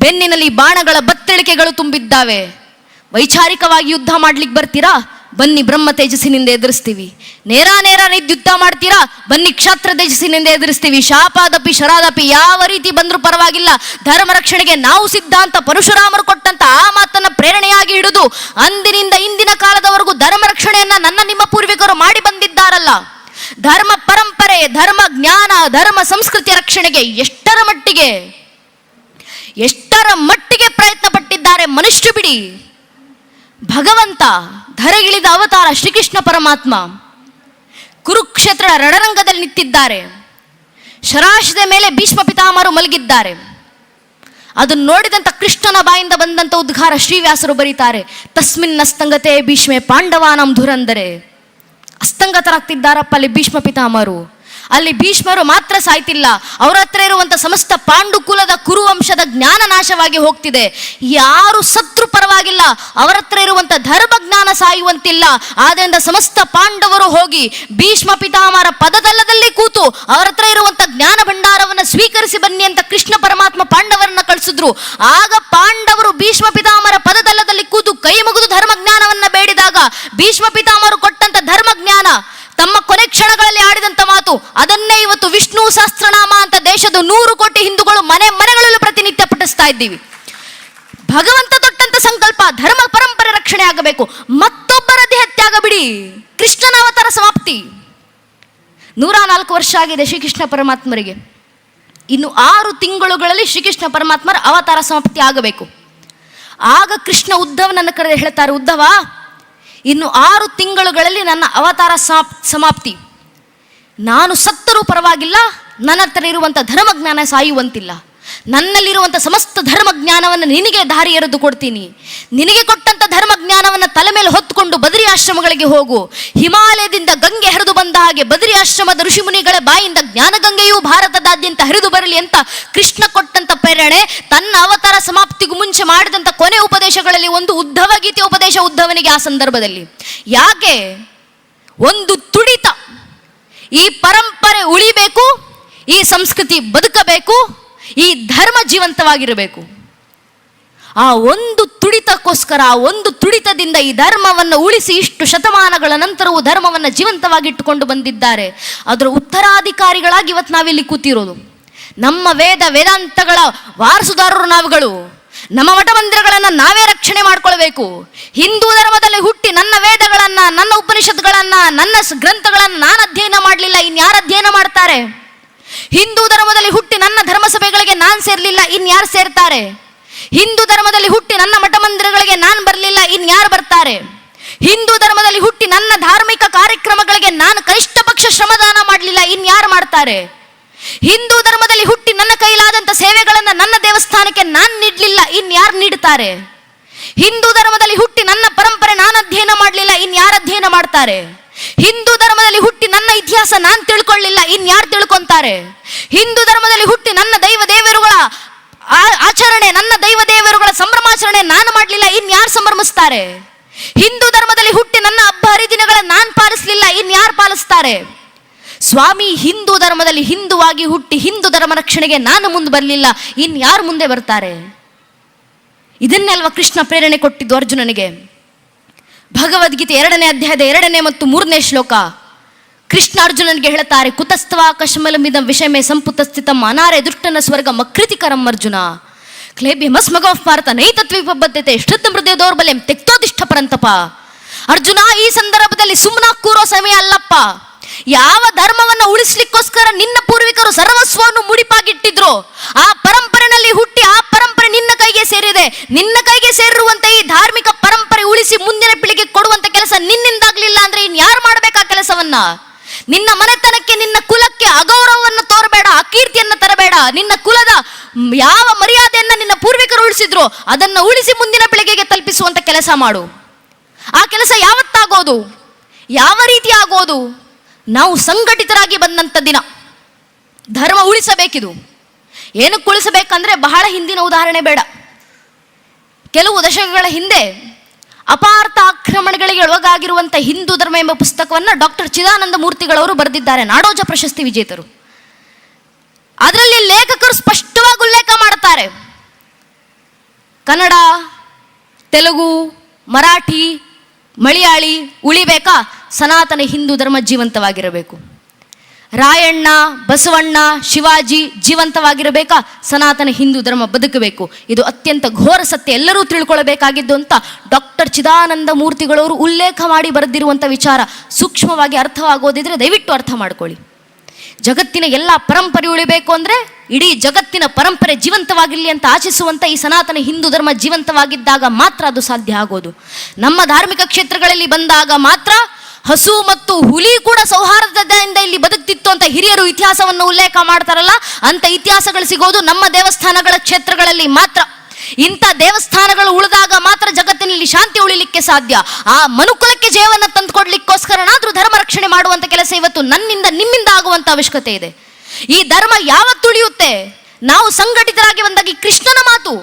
ಬೆನ್ನಿನಲ್ಲಿ ಬಾಣಗಳ ಬತ್ತಳಿಕೆಗಳು ತುಂಬಿದ್ದಾವೆ. ವೈಚಾರಿಕವಾಗಿ ಯುದ್ಧ ಮಾಡ್ಲಿಕ್ಕೆ ಬರ್ತೀರಾ? ಬನ್ನಿ ಬ್ರಹ್ಮ ತೇಜಸ್ಸಿನಿಂದ ಎದುರಿಸ್ತೀವಿ. ನೇರ ಯುದ್ಧ ಮಾಡ್ತೀರಾ? ಬನ್ನಿ ಕ್ಷಾತ್ರ ತೇಜಸ್ಸಿನಿಂದ ಎದುರಿಸ್ತೀವಿ. ಶಾಪಾದಪಿ ಶರಾದಪಿ, ಯಾವ ರೀತಿ ಬಂದರೂ ಪರವಾಗಿಲ್ಲ, ಧರ್ಮ ರಕ್ಷಣೆಗೆ ನಾವು ಸಿದ್ಧ ಅಂತ ಪರಶುರಾಮರು ಕೊಟ್ಟಂತ ಆ ಮಾತನ್ನ ಪ್ರೇರಣೆಯಾಗಿ ಹಿಡಿದು ಅಂದಿನಿಂದ ಇಂದಿನ ಕಾಲದವರೆಗೂ ಧರ್ಮ ರಕ್ಷಣೆಯನ್ನ ನನ್ನ ನಿಮ್ಮ ಪೂರ್ವಿಕರು ಮಾಡಿ ಬಂದಿದ್ದಾರಲ್ಲ. ಧರ್ಮ ಪರಂಪರೆ, ಧರ್ಮ ಜ್ಞಾನ, ಧರ್ಮ ಸಂಸ್ಕೃತಿಯ ರಕ್ಷಣೆಗೆ ಎಷ್ಟರ ಮಟ್ಟಿಗೆ ಪ್ರಯತ್ನ ಪಟ್ಟಿದ್ದಾರೆ ಮನುಷ್ಯರು ಬಿಡಿ. ಭಗವಂತ ಧರೆಗಿಳಿದ ಅವತಾರ ಶ್ರೀಕೃಷ್ಣ ಪರಮಾತ್ಮ ಕುರುಕ್ಷೇತ್ರ ರಣರಂಗದಲ್ಲಿ ನಿಂತಿದ್ದಾರೆ. ಶರಾಶದ ಮೇಲೆ ಭೀಷ್ಮ ಪಿತಾಮಹರು ಮಲಗಿದ್ದಾರೆ. ಅದನ್ನು ನೋಡಿದಂತ ಕೃಷ್ಣನ ಬಾಯಿಂದ ಬಂದಂತ ಉದ್ಗಾರ ಶ್ರೀವ್ಯಾಸರು ಬರೀತಾರೆ, ತಸ್ಮಿನ್ ಅಸ್ತಂಗತೆ ಭೀಷ್ಮೆ ಪಾಂಡವಾನಂ ಧುರಂದರೆ. ಅಸ್ತಂಗತರಾಗ್ತಿದ್ದಾರಪ್ಪ ಅಲ್ಲಿ ಭೀಷ್ಮ ಪಿತಾಮಹರು. ಅಲ್ಲಿ ಭೀಷ್ಮರು ಮಾತ್ರ ಸಾಯ್ತಿಲ್ಲ, ಅವರ ಹತ್ರ ಇರುವಂತ ಸಮಸ್ತ ಪಾಂಡುಕುಲದ ಕುರುವಂಶದ ಜ್ಞಾನ ನಾಶವಾಗಿ ಹೋಗ್ತಿದೆ. ಯಾರು ಸತ್ರು ಪರವಾಗಿಲ್ಲ, ಅವರ ಹತ್ರ ಇರುವಂತ ಧರ್ಮ ಜ್ಞಾನ ಸಾಯುವಂತಿಲ್ಲ. ಆದ್ದರಿಂದ ಸಮಸ್ತ ಪಾಂಡವರು ಹೋಗಿ ಭೀಷ್ಮ ಪಿತಾಮಹರ ಪದತಲದಲ್ಲಿ ಕೂತು ಅವರ ಹತ್ರ ಇರುವಂತ ಜ್ಞಾನ ಭಂಡಾರವನ್ನು ಸ್ವೀಕರಿಸಿ ಬನ್ನಿ ಅಂತ ಕೃಷ್ಣ ಪರಮಾತ್ಮ ಪಾಂಡವರನ್ನ ಕಳಿಸಿದ್ರು. ಆಗ ಪಾಂಡವರು ಭೀಷ್ಮ ಪಿತಾಮಹರ ಪದತಲದಲ್ಲಿ ಕೂತು ಕೈ ಮುಗಿದು ಧರ್ಮ ಜ್ಞಾನವನ್ನ ಬೇಡಿದಾಗ ಭೀಷ್ಮ ಪಿತಾಮಹರು ಕೊಟ್ಟಂತ ಧರ್ಮ ಜ್ಞಾನ, ತಮ್ಮ ಕೊನೆ ಕ್ಷಣಗಳಲ್ಲಿ ಆಡಿದಂತ ಮಾತು, ಅದನ್ನೇ ಇವತ್ತು ವಿಷ್ಣು ಸಹಸ್ರನಾಮ ಅಂತ ದೇಶದ 100 ಕೋಟಿ ಹಿಂದೂಗಳು ಮನೆಗಳಲ್ಲೂ ಪ್ರತಿನಿತ್ಯ ಹುಟ್ಟಿಸ್ತಾ ಇದ್ದೀವಿ. ಭಗವಂತ ತೊಟ್ಟಂತ ಸಂಕಲ್ಪ ಧರ್ಮ ಪರಂಪರೆ ರಕ್ಷಣೆ ಆಗಬೇಕು. ಮತ್ತೊಬ್ಬರ ದೇಹತ್ಯಾಗ ಬಿಡಿ, ಕೃಷ್ಣನ ಅವತಾರ ಸಮಾಪ್ತಿ. 104 ವರ್ಷ ಆಗಿದೆ ಶ್ರೀಕೃಷ್ಣ ಪರಮಾತ್ಮರಿಗೆ. ಇನ್ನು 6 ತಿಂಗಳುಗಳಲ್ಲಿ ಶ್ರೀಕೃಷ್ಣ ಪರಮಾತ್ಮರ ಅವತಾರ ಸಮಾಪ್ತಿ ಆಗಬೇಕು. ಆಗ ಕೃಷ್ಣ ಉದ್ಧವನನ್ನು ಕರೆದು ಹೇಳ್ತಾರೆ, ಉದ್ಧವ, ಇನ್ನು 6 ತಿಂಗಳುಗಳಲ್ಲಿ ನನ್ನ ಅವತಾರ ಸಮಾಪ್ತಿ. ನಾನು ಸತ್ತರೂ ಪರವಾಗಿಲ್ಲ, ನನ್ನ ಹತ್ರ ಇರುವಂಥ ಧರ್ಮಜ್ಞಾನ ಸಾಯುವಂತಿಲ್ಲ. ನನ್ನಲ್ಲಿರುವಂಥ ಸಮಸ್ತ ಧರ್ಮಜ್ಞಾನವನ್ನು ನಿನಗೆ ದಾರಿ ಎರೆದು ಕೊಡ್ತೀನಿ. ನಿನಗೆ ಕೊಟ್ಟಂಥ ಧರ್ಮಜ್ಞಾನವನ್ನು ತಲೆ ಮೇಲೆ ಹೊತ್ತುಕೊಂಡು ಬದರಿ ಆಶ್ರಮಗಳಿಗೆ ಹೋಗು. ಹಿಮಾಲಯದಿಂದ ಗಂಗೆ ಹರಿದು ಬಂದ ಹಾಗೆ ಬದರಿ ಆಶ್ರಮದ ಋಷಿಮುನಿಗಳ ಬಾಯಿಂದ ಜ್ಞಾನಗಂಗೆಯೂ ಭಾರತದಾದ್ಯಂತ ಹರಿದು ಬರಲಿ ಅಂತ ಕೃಷ್ಣ ಕೊಟ್ಟಂಥ ಪ್ರೇರಣೆ. ತನ್ನ ಅವತಾರ ಸಮಾಪ್ತಿಗೂ ಮುಂಚೆ ಮಾಡಿದಂಥ ಕೊನೆ ಉಪದೇಶಗಳಲ್ಲಿ ಒಂದು ಉದ್ಧವ ಗೀತೆ ಉಪದೇಶ ಉದ್ಧವನಿಗೆ ಆ ಸಂದರ್ಭದಲ್ಲಿ. ಯಾಕೆ? ಒಂದು ತುಡಿತ, ಈ ಪರಂಪರೆ ಉಳಿಬೇಕು, ಈ ಸಂಸ್ಕೃತಿ ಬದುಕಬೇಕು, ಈ ಧರ್ಮ ಜೀವಂತವಾಗಿರಬೇಕು. ಆ ಒಂದು ತುಡಿತಕ್ಕೋಸ್ಕರ, ಆ ಒಂದು ತುಡಿತದಿಂದ ಈ ಧರ್ಮವನ್ನು ಉಳಿಸಿ ಇಷ್ಟು ಶತಮಾನಗಳ ನಂತರವೂ ಧರ್ಮವನ್ನು ಜೀವಂತವಾಗಿಟ್ಟುಕೊಂಡು ಬಂದಿದ್ದಾರೆ. ಅದರ ಉತ್ತರಾಧಿಕಾರಿಗಳಾಗಿ ಇವತ್ತು ನಾವಿಲ್ಲಿ ಕೂತಿರೋದು. ನಮ್ಮ ವೇದಾಂತಗಳ ವಾರಸುದಾರರು ನಾವುಗಳು. ನಮ್ಮ ಮಠ ಮಂದಿರಗಳನ್ನು ನಾವೇ ರಕ್ಷಣೆ ಮಾಡ್ಕೊಳ್ಬೇಕು. ಹಿಂದೂ ಧರ್ಮದಲ್ಲಿ ಹುಟ್ಟಿ ನನ್ನ ವೇದಗಳನ್ನು, ನನ್ನ ಉಪನಿಷತ್ಗಳನ್ನು, ನನ್ನ ಗ್ರಂಥಗಳನ್ನು ನಾನು ಅಧ್ಯಯನ ಮಾಡಲಿಲ್ಲ, ಇನ್ಯಾರು ಅಧ್ಯಯನ ಮಾಡ್ತಾರೆ? ಹಿಂದೂ ಧರ್ಮದಲ್ಲಿ ಹುಟ್ಟಿ ನನ್ನ ಧರ್ಮಸಭೆಗಳಿಗೆ ನಾನು ಸೇರ್ಲಿಲ್ಲ, ಇನ್ಯಾರು ಸೇರ್ತಾರೆ? ಹಿಂದೂ ಧರ್ಮದಲ್ಲಿ ಹುಟ್ಟಿ ನನ್ನ ಮಠ ಮಂದಿರಗಳಿಗೆ ನಾನು ಬರಲಿಲ್ಲ, ಇನ್ಯಾರು ಬರ್ತಾರೆ? ಹಿಂದೂ ಧರ್ಮದಲ್ಲಿ ಹುಟ್ಟಿ ನನ್ನ ಧಾರ್ಮಿಕ ಕಾರ್ಯಕ್ರಮಗಳಿಗೆ ನಾನು ಕನಿಷ್ಠ ಪಕ್ಷ ಶ್ರಮದಾನ ಮಾಡಲಿಲ್ಲ, ಇನ್ಯಾರು ಮಾಡ್ತಾರೆ? ಹಿಂದೂ ಧರ್ಮದಲ್ಲಿ ಹುಟ್ಟಿ ನನ್ನ ಕೈಲಾದಂಥ ಸೇವೆಗಳನ್ನು ನನ್ನ ದೇವಸ್ಥಾನಕ್ಕೆ ನಾನು ನೀಡಲಿಲ್ಲ, ಇನ್ಯಾರು ನೀಡ್ತಾರೆ? ಹಿಂದೂ ಧರ್ಮದಲ್ಲಿ ಹುಟ್ಟಿ ನನ್ನ ಪರಂಪರೆ ನಾನು ಅಧ್ಯಯನ ಮಾಡಲಿಲ್ಲ, ಇನ್ಯಾರು ಅಧ್ಯಯನ ಮಾಡ್ತಾರೆ? ಹಿಂದೂ ಧರ್ಮದಲ್ಲಿ ಹುಟ್ಟಿ ನನ್ನ ಇತಿಹಾಸ ನಾನು ತಿಳ್ಕೊಳ್ಳಿಲ್ಲ, ಇನ್ಯಾರು ತಿಳ್ಕೊಂತಾರೆ? ಹಿಂದೂ ಧರ್ಮದಲ್ಲಿ ಹುಟ್ಟಿ ನನ್ನ ದೈವ ದೇವರುಗಳ ಆಚರಣೆ, ನನ್ನ ದೈವ ದೇವರುಗಳ ಸಂಭ್ರಮಾಚರಣೆ ನಾನು ಮಾಡಲಿಲ್ಲ, ಇನ್ಯಾರು ಸಂಭ್ರಮಿಸ್ತಾರೆ? ಹಿಂದೂ ಧರ್ಮದಲ್ಲಿ ಹುಟ್ಟಿ ನನ್ನ ಹಬ್ಬ ಹರಿದಿನಗಳನ್ನು ನಾನು ಪಾಲಿಸಲಿಲ್ಲ, ಇನ್ಯಾರು ಪಾಲಿಸ್ತಾರೆ? ಸ್ವಾಮಿ, ಹಿಂದೂ ಧರ್ಮದಲ್ಲಿ ಹಿಂದುವಾಗಿ ಹುಟ್ಟಿ ಹಿಂದೂ ಧರ್ಮ ರಕ್ಷಣೆಗೆ ನಾನು ಮುಂದೆ ಬರಲಿಲ್ಲ, ಇನ್ಯಾರು ಮುಂದೆ ಬರ್ತಾರೆ? ಇದನ್ನೆಲ್ವ ಕೃಷ್ಣ ಪ್ರೇರಣೆ ಕೊಟ್ಟಿದ್ದು ಅರ್ಜುನನಿಗೆ. ಭಗವದ್ಗೀತೆ 2ನೇ ಅಧ್ಯಾಯದ 2ನೇ ಮತ್ತು 3ನೇ ಶ್ಲೋಕ ಕೃಷ್ಣ ಅರ್ಜುನನಿಗೆ ಹೇಳ್ತಾರೆ, ಕುತಸ್ತವ ಕಶ್ಮಲಮಿದಂ ವಿಷಮೇ ಸಂಪುತ ಸ್ಥಿತಂ ಅನಾರೆ ದುಷ್ಟನ ಸ್ವರ್ಗ ಮಕೃತಿಕರಂ ಅರ್ಜುನ ಕ್ಲೇಬ್ಯಮಸ್ಮಗಃ ಭಾರತ ನೈತತ್ವಿಪಬದ್ಧತೆ ಶ್ರದ್ಧ ಮೃದಯ ದೌರ್ಬಲ್ಯಂ ತೆಕ್ತೋದಿಷ್ಠ ಪರಂತಪ. ಅರ್ಜುನ, ಈ ಸಂದರ್ಭದಲ್ಲಿ ಸುಮ್ಮನ ಕೂರೋ ಸಮಯ ಅಲ್ಲಪ್ಪ. ಯಾವ ಧರ್ಮವನ್ನು ಉಳಿಸ್ಲಿಕ್ಕೋಸ್ಕರ ನಿನ್ನ ಪೂರ್ವಿಕರು ಸರ್ವಸ್ವವನ್ನು ಮುಡಿಪಾಗಿಟ್ಟಿದ್ರು, ಆ ಪರಂಪರೆಯಲ್ಲಿ ಹುಟ್ಟಿ ಆ ಪರಂಪರೆ ನಿನ್ನ ಕೈಗೆ ಸೇರಿದೆ. ನಿನ್ನ ಕೈಗೆ ಸೇರಿರುವಂತ ಈ ಧಾರ್ಮಿಕ ಪರಂಪರೆ ಉಳಿಸಿ ಮುಂದಿನ ಪೀಳಿಗೆ ಕೊಡುವಂತ ಕೆಲಸ ನಿನ್ನಿಂದಾಗ್ಲಿಲ್ಲ ಅಂದ್ರೆ ಇನ್ಯಾರು ಮಾಡ್ಬೇಕಾ ಕೆಲಸವನ್ನ? ನಿನ್ನ ಮನೆತನಕ್ಕೆ, ನಿನ್ನ ಕುಲಕ್ಕೆ ಅಗೌರವವನ್ನು ತೋರಬೇಡ, ಅಕೀರ್ತಿಯನ್ನು ತರಬೇಡ. ನಿನ್ನ ಕುಲದ ಯಾವ ಮರ್ಯಾದೆಯನ್ನ ನಿನ್ನ ಪೂರ್ವಿಕರು ಉಳಿಸಿದ್ರು ಅದನ್ನು ಉಳಿಸಿ ಮುಂದಿನ ಪೀಳಿಗೆಗೆ ತಲುಪಿಸುವಂತ ಕೆಲಸ ಮಾಡು. ಆ ಕೆಲಸ ಯಾವತ್ತಾಗೋದು? ಯಾವ ರೀತಿ ಆಗೋದು? ನಾವು ಸಂಘಟಿತರಾಗಿ ಬಂದಂಥ ದಿನ. ಧರ್ಮ ಉಳಿಸಬೇಕಿದು. ಏನಕ್ಕೆ ಉಳಿಸಬೇಕಂದ್ರೆ ಬಹಳ ಹಿಂದಿನ ಉದಾಹರಣೆ ಬೇಡ. ಕೆಲವು ದಶಕಗಳ ಹಿಂದೆ ಅಪಾರ್ಥ ಆಕ್ರಮಣಗಳಿಗೆ ಒಳಗಾಗಿರುವಂಥ ಹಿಂದೂ ಧರ್ಮ ಎಂಬ ಪುಸ್ತಕವನ್ನು ಡಾಕ್ಟರ್ ಚಿದಾನಂದ ಮೂರ್ತಿಗಳವರು ಬರೆದಿದ್ದಾರೆ, ನಾಡೋಜ ಪ್ರಶಸ್ತಿ ವಿಜೇತರು. ಅದರಲ್ಲಿ ಲೇಖಕರು ಸ್ಪಷ್ಟವಾಗಿ ಉಲ್ಲೇಖ ಮಾಡ್ತಾರೆ, ಕನ್ನಡ, ತೆಲುಗು, ಮರಾಠಿ, ಮಲಯಾಳಿ ಉಳಿಬೇಕಾ? ಸನಾತನ ಹಿಂದೂ ಧರ್ಮ ಜೀವಂತವಾಗಿರಬೇಕು. ರಾಯಣ್ಣ, ಬಸವಣ್ಣ, ಶಿವಾಜಿ ಜೀವಂತವಾಗಿರಬೇಕಾ? ಸನಾತನ ಹಿಂದೂ ಧರ್ಮ ಬದುಕಬೇಕು. ಇದು ಅತ್ಯಂತ ಘೋರ ಸತ್ಯ, ಎಲ್ಲರೂ ತಿಳ್ಕೊಳ್ಬೇಕಾಗಿದ್ದು ಅಂತ ಡಾಕ್ಟರ್ ಚಿದಾನಂದ ಮೂರ್ತಿಗಳವರು ಉಲ್ಲೇಖ ಮಾಡಿ ಬರೆದಿರುವಂಥ ವಿಚಾರ ಸೂಕ್ಷ್ಮವಾಗಿ ಅರ್ಥವಾಗೋದಿದ್ರೆ ದಯವಿಟ್ಟು ಅರ್ಥ ಮಾಡ್ಕೊಳ್ಳಿ. ಜಗತ್ತಿನ ಎಲ್ಲ ಪರಂಪರೆ ಉಳಿಬೇಕು ಅಂದರೆ ಇಡೀ ಜಗತ್ತಿನ ಪರಂಪರೆ ಜೀವಂತವಾಗಿರಲಿ ಅಂತ ಆಶಿಸುವಂಥ ಈ ಸನಾತನ ಹಿಂದೂ ಧರ್ಮ ಜೀವಂತವಾಗಿದ್ದಾಗ ಮಾತ್ರ ಅದು ಸಾಧ್ಯ ಆಗೋದು. ನಮ್ಮ ಧಾರ್ಮಿಕ ಕ್ಷೇತ್ರಗಳಲ್ಲಿ ಬಂದಾಗ ಮಾತ್ರ ಹಸು ಮತ್ತು ಹುಲಿ ಕೂಡ ಸೌಹಾರ್ದತೆಯಿಂದ ಇಲ್ಲಿ ಬದುಕ್ತಿತ್ತು ಅಂತ ಹಿರಿಯರು ಇತಿಹಾಸವನ್ನು ಉಲ್ಲೇಖ ಮಾಡ್ತಾರಲ್ಲ, ಅಂತ ಇತಿಹಾಸಗಳು ಸಿಗೋದು ನಮ್ಮ ದೇವಸ್ಥಾನಗಳ ಕ್ಷೇತ್ರಗಳಲ್ಲಿ ಮಾತ್ರ. ಇಂಥ ದೇವಸ್ಥಾನಗಳು ಉಳಿದಾಗ ಮಾತ್ರ ಜಗತ್ತಿನಲ್ಲಿ ಶಾಂತಿ ಉಳಿಲಿಕ್ಕೆ ಸಾಧ್ಯ. ಆ ಮನುಕುಲಕ್ಕೆ ಜಯವನ್ನು ತಂದುಕೊಡ್ಲಿಕ್ಕೋಸ್ಕರನಾದ್ರೂ ಧರ್ಮ ರಕ್ಷಣೆ ಮಾಡುವಂಥ ಕೆಲಸ ಇವತ್ತು ನನ್ನಿಂದ ನಿಮ್ಮಿಂದ ಆಗುವಂಥ ಅವಶ್ಯಕತೆ ಇದೆ. ಈ ಧರ್ಮ ಯಾವತ್ತು ಉಳಿಯುತ್ತೆ? ನಾವು ಸಂಘಟಿತರಾಗಿ ಬಂದಾಗ. ಈ ಕೃಷ್ಣನ ಮಾತು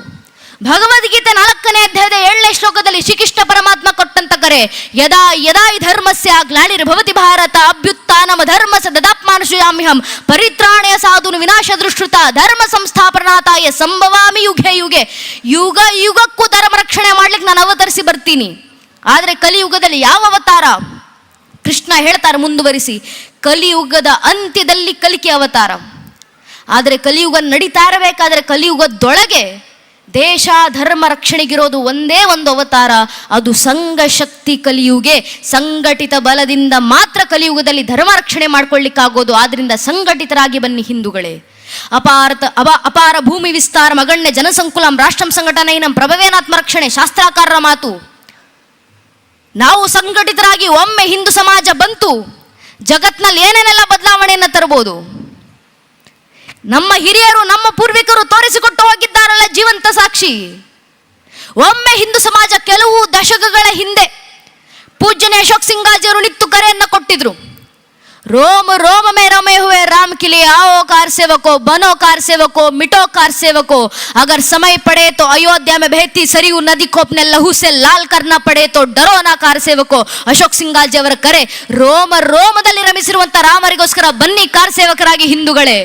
ಭಗವದ್ಗೀತೆ 4ನೇ ಅಧ್ಯಾಯದ 7ನೇ ಶ್ಲೋಕದಲ್ಲಿ ಶ್ರೀಕೃಷ್ಣ ಪರಮಾತ್ಮ ಕೊಟ್ಟಂತ ಕರೆ, ಯದಾ ಯದಾ ಈ ಧರ್ಮಸ್ಯ ಗ್ಲಾನಿರ್ಭವತಿ ಭಾರತ ಅಭ್ಯುತ್ಥಾನಮ ಧರ್ಮಸ ದದಾತ್ಮಾನುಷಯಾಮ್ಯಹಂ ಪರಿತ್ರಾಣಯ ಸಾಧುನು ವಿನಾಶ ದೃಷ್ಟೃತ ಧರ್ಮ ಸಂಸ್ಥಾಪನಾತಾಯ ಸಂಭವಾಮಿ ಯುಗೆ ಯುಗೆ. ಯುಗ ಯುಗಕ್ಕೂ ಧರ್ಮ ರಕ್ಷಣೆ ಮಾಡ್ಲಿಕ್ಕೆ ನಾನು ಅವತರಿಸಿ ಬರ್ತೀನಿ. ಆದರೆ ಕಲಿಯುಗದಲ್ಲಿ ಯಾವ ಅವತಾರ? ಕೃಷ್ಣ ಹೇಳ್ತಾರೆ ಮುಂದುವರಿಸಿ, ಕಲಿಯುಗದ ಅಂತ್ಯದಲ್ಲಿ ಕಲಿಕೆ ಅವತಾರ. ಆದರೆ ಕಲಿಯುಗ ನಡೀತಾ ಇರಬೇಕಾದ್ರೆ ಕಲಿಯುಗದೊಳಗೆ ದೇಶ ಧರ್ಮ ರಕ್ಷಣೆಗಿರೋದು ಒಂದೇ ಒಂದು ಅವತಾರ, ಅದು ಸಂಘ ಶಕ್ತಿ ಕಲಿಯುಗೆ. ಸಂಘಟಿತ ಬಲದಿಂದ ಮಾತ್ರ ಕಲಿಯುಗದಲ್ಲಿ ಧರ್ಮ ರಕ್ಷಣೆ ಮಾಡ್ಕೊಳ್ಳಿಕ್ಕಾಗೋದು. ಆದ್ರಿಂದ ಸಂಘಟಿತರಾಗಿ ಬನ್ನಿ ಹಿಂದೂಗಳೇ. ಅಪಾರ ಭೂಮಿ ವಿಸ್ತಾರ ಮಗಣ್ಯ ಜನಸಂಕುಲಂ ರಾಷ್ಟ್ರಂ ಸಂಘಟನೆಯ ಪ್ರಭವೇನಾತ್ಮ ರಕ್ಷಣೆ ಶಾಸ್ತ್ರಾಕಾರರ ಮಾತು. ನಾವು ಸಂಘಟಿತರಾಗಿ ಒಮ್ಮೆ ಹಿಂದೂ ಸಮಾಜ ಬಂತು, ಜಗತ್ನಲ್ಲಿ ಏನೇನೆಲ್ಲ ಬದಲಾವಣೆಯನ್ನು ತರಬಹುದು. ನಮ್ಮ ಹಿರಿಯರು ನಮ್ಮ ಪೂರ್ವಿಕರು ತೋರಿಸಿಕೊಟ್ಟು ಹೋಗಿದ್ದಾರಲ್ಲ ಜೀವಂತ ಸಾಕ್ಷಿ. ಒಮ್ಮೆ ಹಿಂದೂ ಸಮಾಜ ಕೆಲವು ದಶಕಗಳ ಹಿಂದೆ ಪೂಜ್ಯನೇ ಅಶೋಕ್ ಸಿಂಗಾಜಿಯವರು ನಿತ್ತು ಕರೆಯನ್ನು ಕೊಟ್ಟಿದ್ರು. रोम रोम में रमे हुए राम के लिए आओ कार सेवको, बनो कार सेवको, मिटो कार सेवको, अगर समय पड़े तो अयोध्या में बहती सरयू नदी को अपने लहू से लाल करना पड़े तो डरो ना कार सेवको. ಅಶೋಕ್ ಸಿಂಗಾಜಿ ಅವರ ಕರೆ. ರೋಮ ರೋಮದಲ್ಲಿ ರಮಿಸಿರುವಂತ ರಾಮರಿಗೋಸ್ಕರ ಬನ್ನಿ ಕಾರ್ ಸೇವಕರಾಗಿ ಹಿಂದೂಗಳೇ.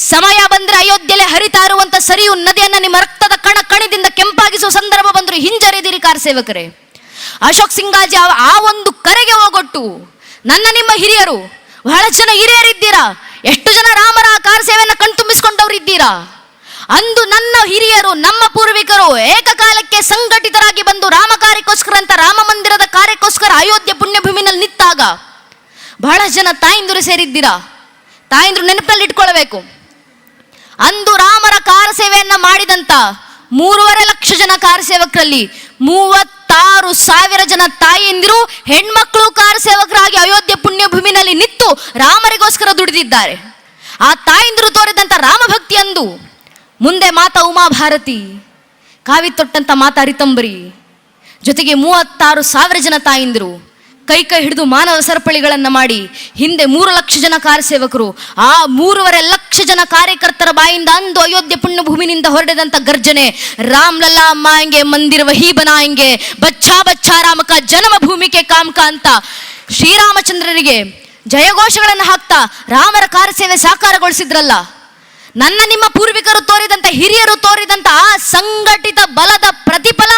ಸಮಯ ಬಂದ್ರೆ ಅಯೋಧ್ಯೆಯಲ್ಲಿ ಹರಿತಾ ಇರುವಂತ ಸರಿಯು ನದಿಯನ್ನ ನಿಮ್ಮ ರಕ್ತದ ಕಣ ಕಣದಿಂದ ಕೆಂಪಾಗಿಸುವ ಸಂದರ್ಭ ಬಂದ್ರು ಹಿಂಜರಿದಿರಿ ಕಾರ್ ಸೇವಕರೇ. ಅಶೋಕ್ ಸಿಂಗಾಜಿ ಆ ಒಂದು ಕರೆಗೆ ಹೋಗೊಟ್ಟು ನನ್ನ ನಿಮ್ಮ ಹಿರಿಯರು ಬಹಳ ಜನ ಹಿರಿಯರಿದ್ದೀರಾ, ಎಷ್ಟು ಜನ ರಾಮರ ಕಾರ ಸೇವೆಯನ್ನು ಕಣ್ತುಂಬಿಸಿಕೊಂಡವ್ರು ಇದ್ದೀರಾ. ಅಂದು ನನ್ನ ಹಿರಿಯರು ನಮ್ಮ ಪೂರ್ವಿಕರು ಏಕಕಾಲಕ್ಕೆ ಸಂಘಟಿತರಾಗಿ ಬಂದು ರಾಮ ಕಾರ್ಯಕ್ಕೋಸ್ಕರ ಅಂತ ರಾಮ ಮಂದಿರದ ಕಾರ್ಯಕ್ಕೋಸ್ಕರ ಅಯೋಧ್ಯೆ ಪುಣ್ಯಭೂಮಿನಲ್ಲಿ ನಿಂತಾಗ ಬಹಳ ಜನ ತಾಯಿಂದರು ಸೇರಿದ್ದೀರಾ. ತಾಯಿಂದರು ನೆನಪಿನಲ್ಲಿ ಇಟ್ಕೊಳ್ಬೇಕು. ಅಂದು ರಾಮರ ಕಾರ ಸೇವೆಯನ್ನ ಮಾಡಿದಂತ 3.5 ಲಕ್ಷ ಜನ ಕಾರ ಸೇವಕರಲ್ಲಿ 36,000 ಜನ ತಾಯಿಯಂದಿರು ಹೆಣ್ಮಕ್ಳು ಕಾರ ಸೇವಕರಾಗಿ ಅಯೋಧ್ಯೆ ಪುಣ್ಯಭೂಮಿನಲ್ಲಿ ನಿಂತು ರಾಮರಿಗೋಸ್ಕರ ದುಡಿದಿದ್ದಾರೆ. ಆ ತಾಯಿಂದರು ತೋರಿದಂತ ರಾಮಭಕ್ತಿ ಅಂದು ಮುಂದೆ ಮಾತಾ ಉಮಾಭಾರತಿ, ಕಾವಿ ತೊಟ್ಟಂತ ಮಾತಾ ರಿತಂಬರಿ, ಜೊತೆಗೆ 36,000 ಜನ ತಾಯಿಂದರು ಕೈ ಹಿಡಿದು ಮಾನವ ಸರಪಳಿಗಳನ್ನು ಮಾಡಿ ಹಿಂದೆ 3 ಲಕ್ಷ ಜನ ಕಾರ ಸೇವಕರು, ಆ 3.5 ಲಕ್ಷ ಜನ ಕಾರ್ಯಕರ್ತರ ಬಾಯಿಂದ ಅಂದು ಅಯೋಧ್ಯೆ ಪುಣ್ಯಭೂಮಿನಿಂದ ಹೊರಡಿದಂತ ಗರ್ಜನೆ, ರಾಮ್ ಲಲ್ಲಾ ಮಾಯಂಗೆ ಮಂದಿರ ವಹಿ ಬನಾಯಂಗೆ, ಬಚ್ಚಾ ಬಚ್ಚಾ ರಾಮಕ ಜನ್ಮ ಭೂಮಿಕೆ ಕಾಮಕ ಅಂತ ಶ್ರೀರಾಮಚಂದ್ರರಿಗೆ ಜಯಘೋಷಗಳನ್ನು ಹಾಕ್ತಾ ರಾಮರ ಕಾರ ಸೇವೆ ಸಾಕಾರಗೊಳಿಸಿದ್ರಲ್ಲ. ನನ್ನ ನಿಮ್ಮ ಪೂರ್ವಿಕರು ತೋರಿದಂತ ಹಿರಿಯರು ತೋರಿದಂತ ಆ ಸಂಘಟಿತ ಬಲದ ಪ್ರತಿಫಲ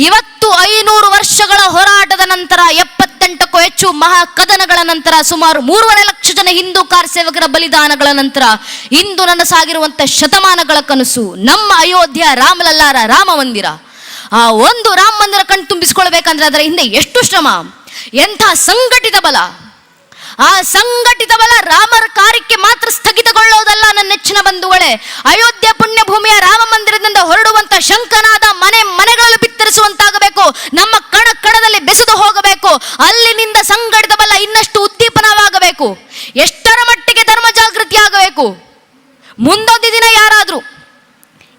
ಇವತ್ತು 500 ವರ್ಷಗಳ ಹೋರಾಟದ ನಂತರ 78ಕ್ಕೂ ಹೆಚ್ಚು ಮಹಾಕದನಗಳ ನಂತರ ಸುಮಾರು 3.5 ಲಕ್ಷ ಜನ ಹಿಂದೂ ಕಾರ ಸೇವಕರ ಬಲಿದಾನಗಳ ನಂತರ ಇಂದು ನನ್ನ ಸಾಗಿರುವಂತ ಶತಮಾನಗಳ ಕನಸು ನಮ್ಮ ಅಯೋಧ್ಯೆಯ ರಾಮಲಲ್ಲಾರ ರಾಮ ಮಂದಿರ. ಆ ಒಂದು ರಾಮ ಮಂದಿರ ಕಣ್ ತುಂಬಿಸ್ಕೊಳ್ಬೇಕಂದ್ರೆ ಅದರ ಹಿಂದೆ ಎಷ್ಟು ಶ್ರಮ, ಎಂಥ ಸಂಘಟಿತ ಬಲ. ಆ ಸಂಘಟಿತ ಬಲ ರಾಮರ ಕಾರ್ಯಕ್ಕೆ ಮಾತ್ರ ಸ್ಥಗಿತಗೊಳ್ಳೋದಲ್ಲ ನನ್ನ ನೆಚ್ಚಿನ ಬಂಧುಗಳೇ. ಅಯೋಧ್ಯೆ ಪುಣ್ಯಭೂಮಿಯ ರಾಮ ಮಂದಿರದಿಂದ ಹೊರಡುವಂತ ಶಂಖನಾದ ಮನೆ ಮನೆಗಳಲ್ಲಿ ಬಿತ್ತರಿಸುವಂತಾಗಬೇಕು, ನಮ್ಮ ಕಣ ಕಣದಲ್ಲಿ ಬೆಸೆದು ಹೋಗಬೇಕು. ಅಲ್ಲಿನಿಂದ ಸಂಘಟಿತ ಬಲ ಇನ್ನಷ್ಟು ಉದ್ದೀಪನವಾಗಬೇಕು. ಎಷ್ಟರ ಮಟ್ಟಿಗೆ ಧರ್ಮ ಜಾಗೃತಿ ಆಗಬೇಕು. ಮುಂದೊಂದು ದಿನ ಯಾರಾದ್ರೂ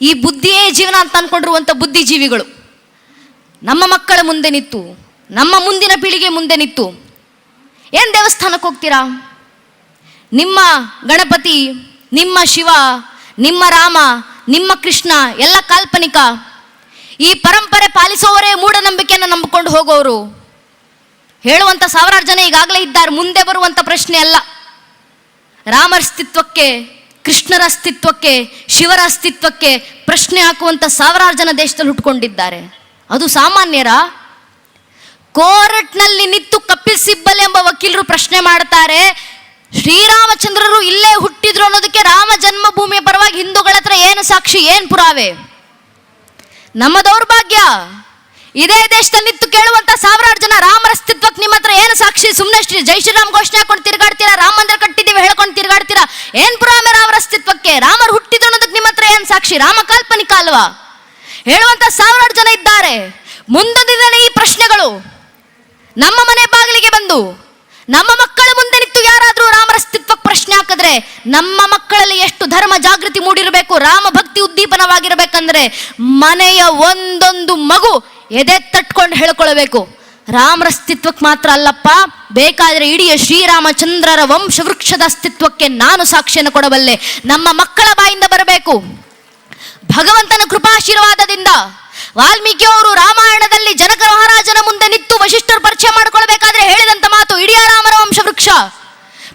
ಈ ಬುದ್ಧಿಯೇ ಜೀವನ ಅಂತ ಅನ್ಕೊಂಡಿರುವಂತ ಬುದ್ಧಿಜೀವಿಗಳು ನಮ್ಮ ಮಕ್ಕಳ ಮುಂದೆ ನಿಂತು, ನಮ್ಮ ಮುಂದಿನ ಪೀಳಿಗೆ ಮುಂದೆ ನಿಂತು, ಏನ್ ದೇವಸ್ಥಾನಕ್ಕೆ ಹೋಗ್ತೀರಾ? ನಿಮ್ಮ ಗಣಪತಿ, ನಿಮ್ಮ ಶಿವ, ನಿಮ್ಮ ರಾಮ, ನಿಮ್ಮ ಕೃಷ್ಣ ಎಲ್ಲ ಕಾಲ್ಪನಿಕ. ಈ ಪರಂಪರೆ ಪಾಲಿಸುವವರೇ ಮೂಢನಂಬಿಕೆಯನ್ನು ನಂಬಿಕೊಂಡು ಹೋಗೋರು ಹೇಳುವಂತ 1000 ಜನ ಈಗಾಗಲೇ ಇದ್ದಾರೆ. ಮುಂದೆ ಬರುವಂತ ಪ್ರಶ್ನೆ ಅಲ್ಲ. ರಾಮರ ಅಸ್ತಿತ್ವಕ್ಕೆ, ಕೃಷ್ಣರ ಅಸ್ತಿತ್ವಕ್ಕೆ, ಶಿವರ ಅಸ್ತಿತ್ವಕ್ಕೆ ಪ್ರಶ್ನೆ ಹಾಕುವಂತ 1000 ಜನ ದೇಶದಲ್ಲಿ ಹುಟ್ಕೊಂಡಿದ್ದಾರೆ. ಅದು ಸಾಮಾನ್ಯರ? ಕೋರ್ಟ್ನಲ್ಲಿ ನಿಂತು ಕಪಿಲ್ ಸಿಬ್ಬಲ್ ಎಂಬ ವಕೀಲರು ಪ್ರಶ್ನೆ ಮಾಡ್ತಾರೆ, ಶ್ರೀರಾಮಚಂದ್ರರು ಇಲ್ಲೇ ಹುಟ್ಟಿದ್ರು ಅನ್ನೋದಕ್ಕೆ ರಾಮ ಜನ್ಮಭೂಮಿಯ ಪರವಾಗಿ ಹಿಂದೂಗಳ ಹತ್ರ ಏನು ಸಾಕ್ಷಿ, ಏನು ಪುರಾವೆ? ನಮ್ಮ ದೌರ್ಭಾಗ್ಯ. ಇದೇ ದೇಶದಲ್ಲಿ ನಿಂತು ಕೇಳುವಂತ 1000 ಜನ ರಾಮರ ಅಸ್ತಿತ್ವಕ್ಕೆ ನಿಮ್ಮ ಹತ್ರ ಏನು ಸಾಕ್ಷಿ? ಸುಮ್ಮನೆ ಜೈ ಶ್ರೀರಾಮ್ ಘೋಷಣೆ ಹಾಕೊಂಡು ತಿರುಗಾಡ್ತೀರಾ, ರಾಮ ಮಂದಿರ ಕಟ್ಟಿದ್ದೀವಿ ಹೇಳ್ಕೊಂಡು ತಿರುಗಾಡ್ತೀರಾ, ಏನ್ ಪುರಾವೆ ರಾಮರ ಅಸ್ತಿತ್ವಕ್ಕೆ? ರಾಮರು ಹುಟ್ಟಿದ್ರು ಅನ್ನೋದಕ್ಕೆ ನಿಮ್ಮ ಹತ್ರ ಏನು ಸಾಕ್ಷಿ? ರಾಮ ಕಾಲ್ಪನಿಕ ಅಲ್ವಾ? ಹೇಳುವಂತ 1000 ಜನ ಇದ್ದಾರೆ. ಮುಂದೊಂದಿನ ಈ ಪ್ರಶ್ನೆಗಳು ನಮ್ಮ ಮನೆ ಬಾಗಿಲಿಗೆ ಬಂದು ನಮ್ಮ ಮಕ್ಕಳ ಮುಂದೆ ನಿಂತು ಯಾರಾದ್ರೂ ರಾಮರ ಅಸ್ತಿತ್ವಕ್ಕೆ ಪ್ರಶ್ನೆ ಹಾಕಿದ್ರೆ ನಮ್ಮ ಮಕ್ಕಳಲ್ಲಿ ಎಷ್ಟು ಧರ್ಮ ಜಾಗೃತಿ ಮೂಡಿರಬೇಕು, ರಾಮ ಭಕ್ತಿ ಉದ್ದೀಪನವಾಗಿರ್ಬೇಕಂದ್ರೆ ಮನೆಯ ಒಂದೊಂದು ಮಗು ಎದೆ ತಟ್ಕೊಂಡು ಹೇಳ್ಕೊಳ್ಬೇಕು, ರಾಮರ ಅಸ್ತಿತ್ವಕ್ಕೆ ಮಾತ್ರ ಅಲ್ಲಪ್ಪ, ಬೇಕಾದ್ರೆ ಇಡೀ ಶ್ರೀರಾಮಚಂದ್ರರ ವಂಶವೃಕ್ಷದ ಅಸ್ತಿತ್ವಕ್ಕೆ ನಾನು ಸಾಕ್ಷಿಯನ್ನು ಕೊಡಬಲ್ಲೆ. ನಮ್ಮ ಮಕ್ಕಳ ಬಾಯಿಂದ ಬರಬೇಕು. ಭಗವಂತನ ಕೃಪಾಶೀರ್ವಾದದಿಂದ ವಾಲ್ಮೀಕಿ ಅವರು ರಾಮಾಯಣದಲ್ಲಿ ಜನಕ ಮಹಾರಾಜನ ಮುಂದೆ ನಿಂತು ವಶಿಷ್ಠರು ಪರಿಚಯ ಮಾಡ್ಕೊಳ್ಬೇಕಾದ್ರೆ ಹೇಳಿದಂತ ಮಾತು, ಇಡೀ ರಾಮರ ವಂಶವೃಕ್ಷ.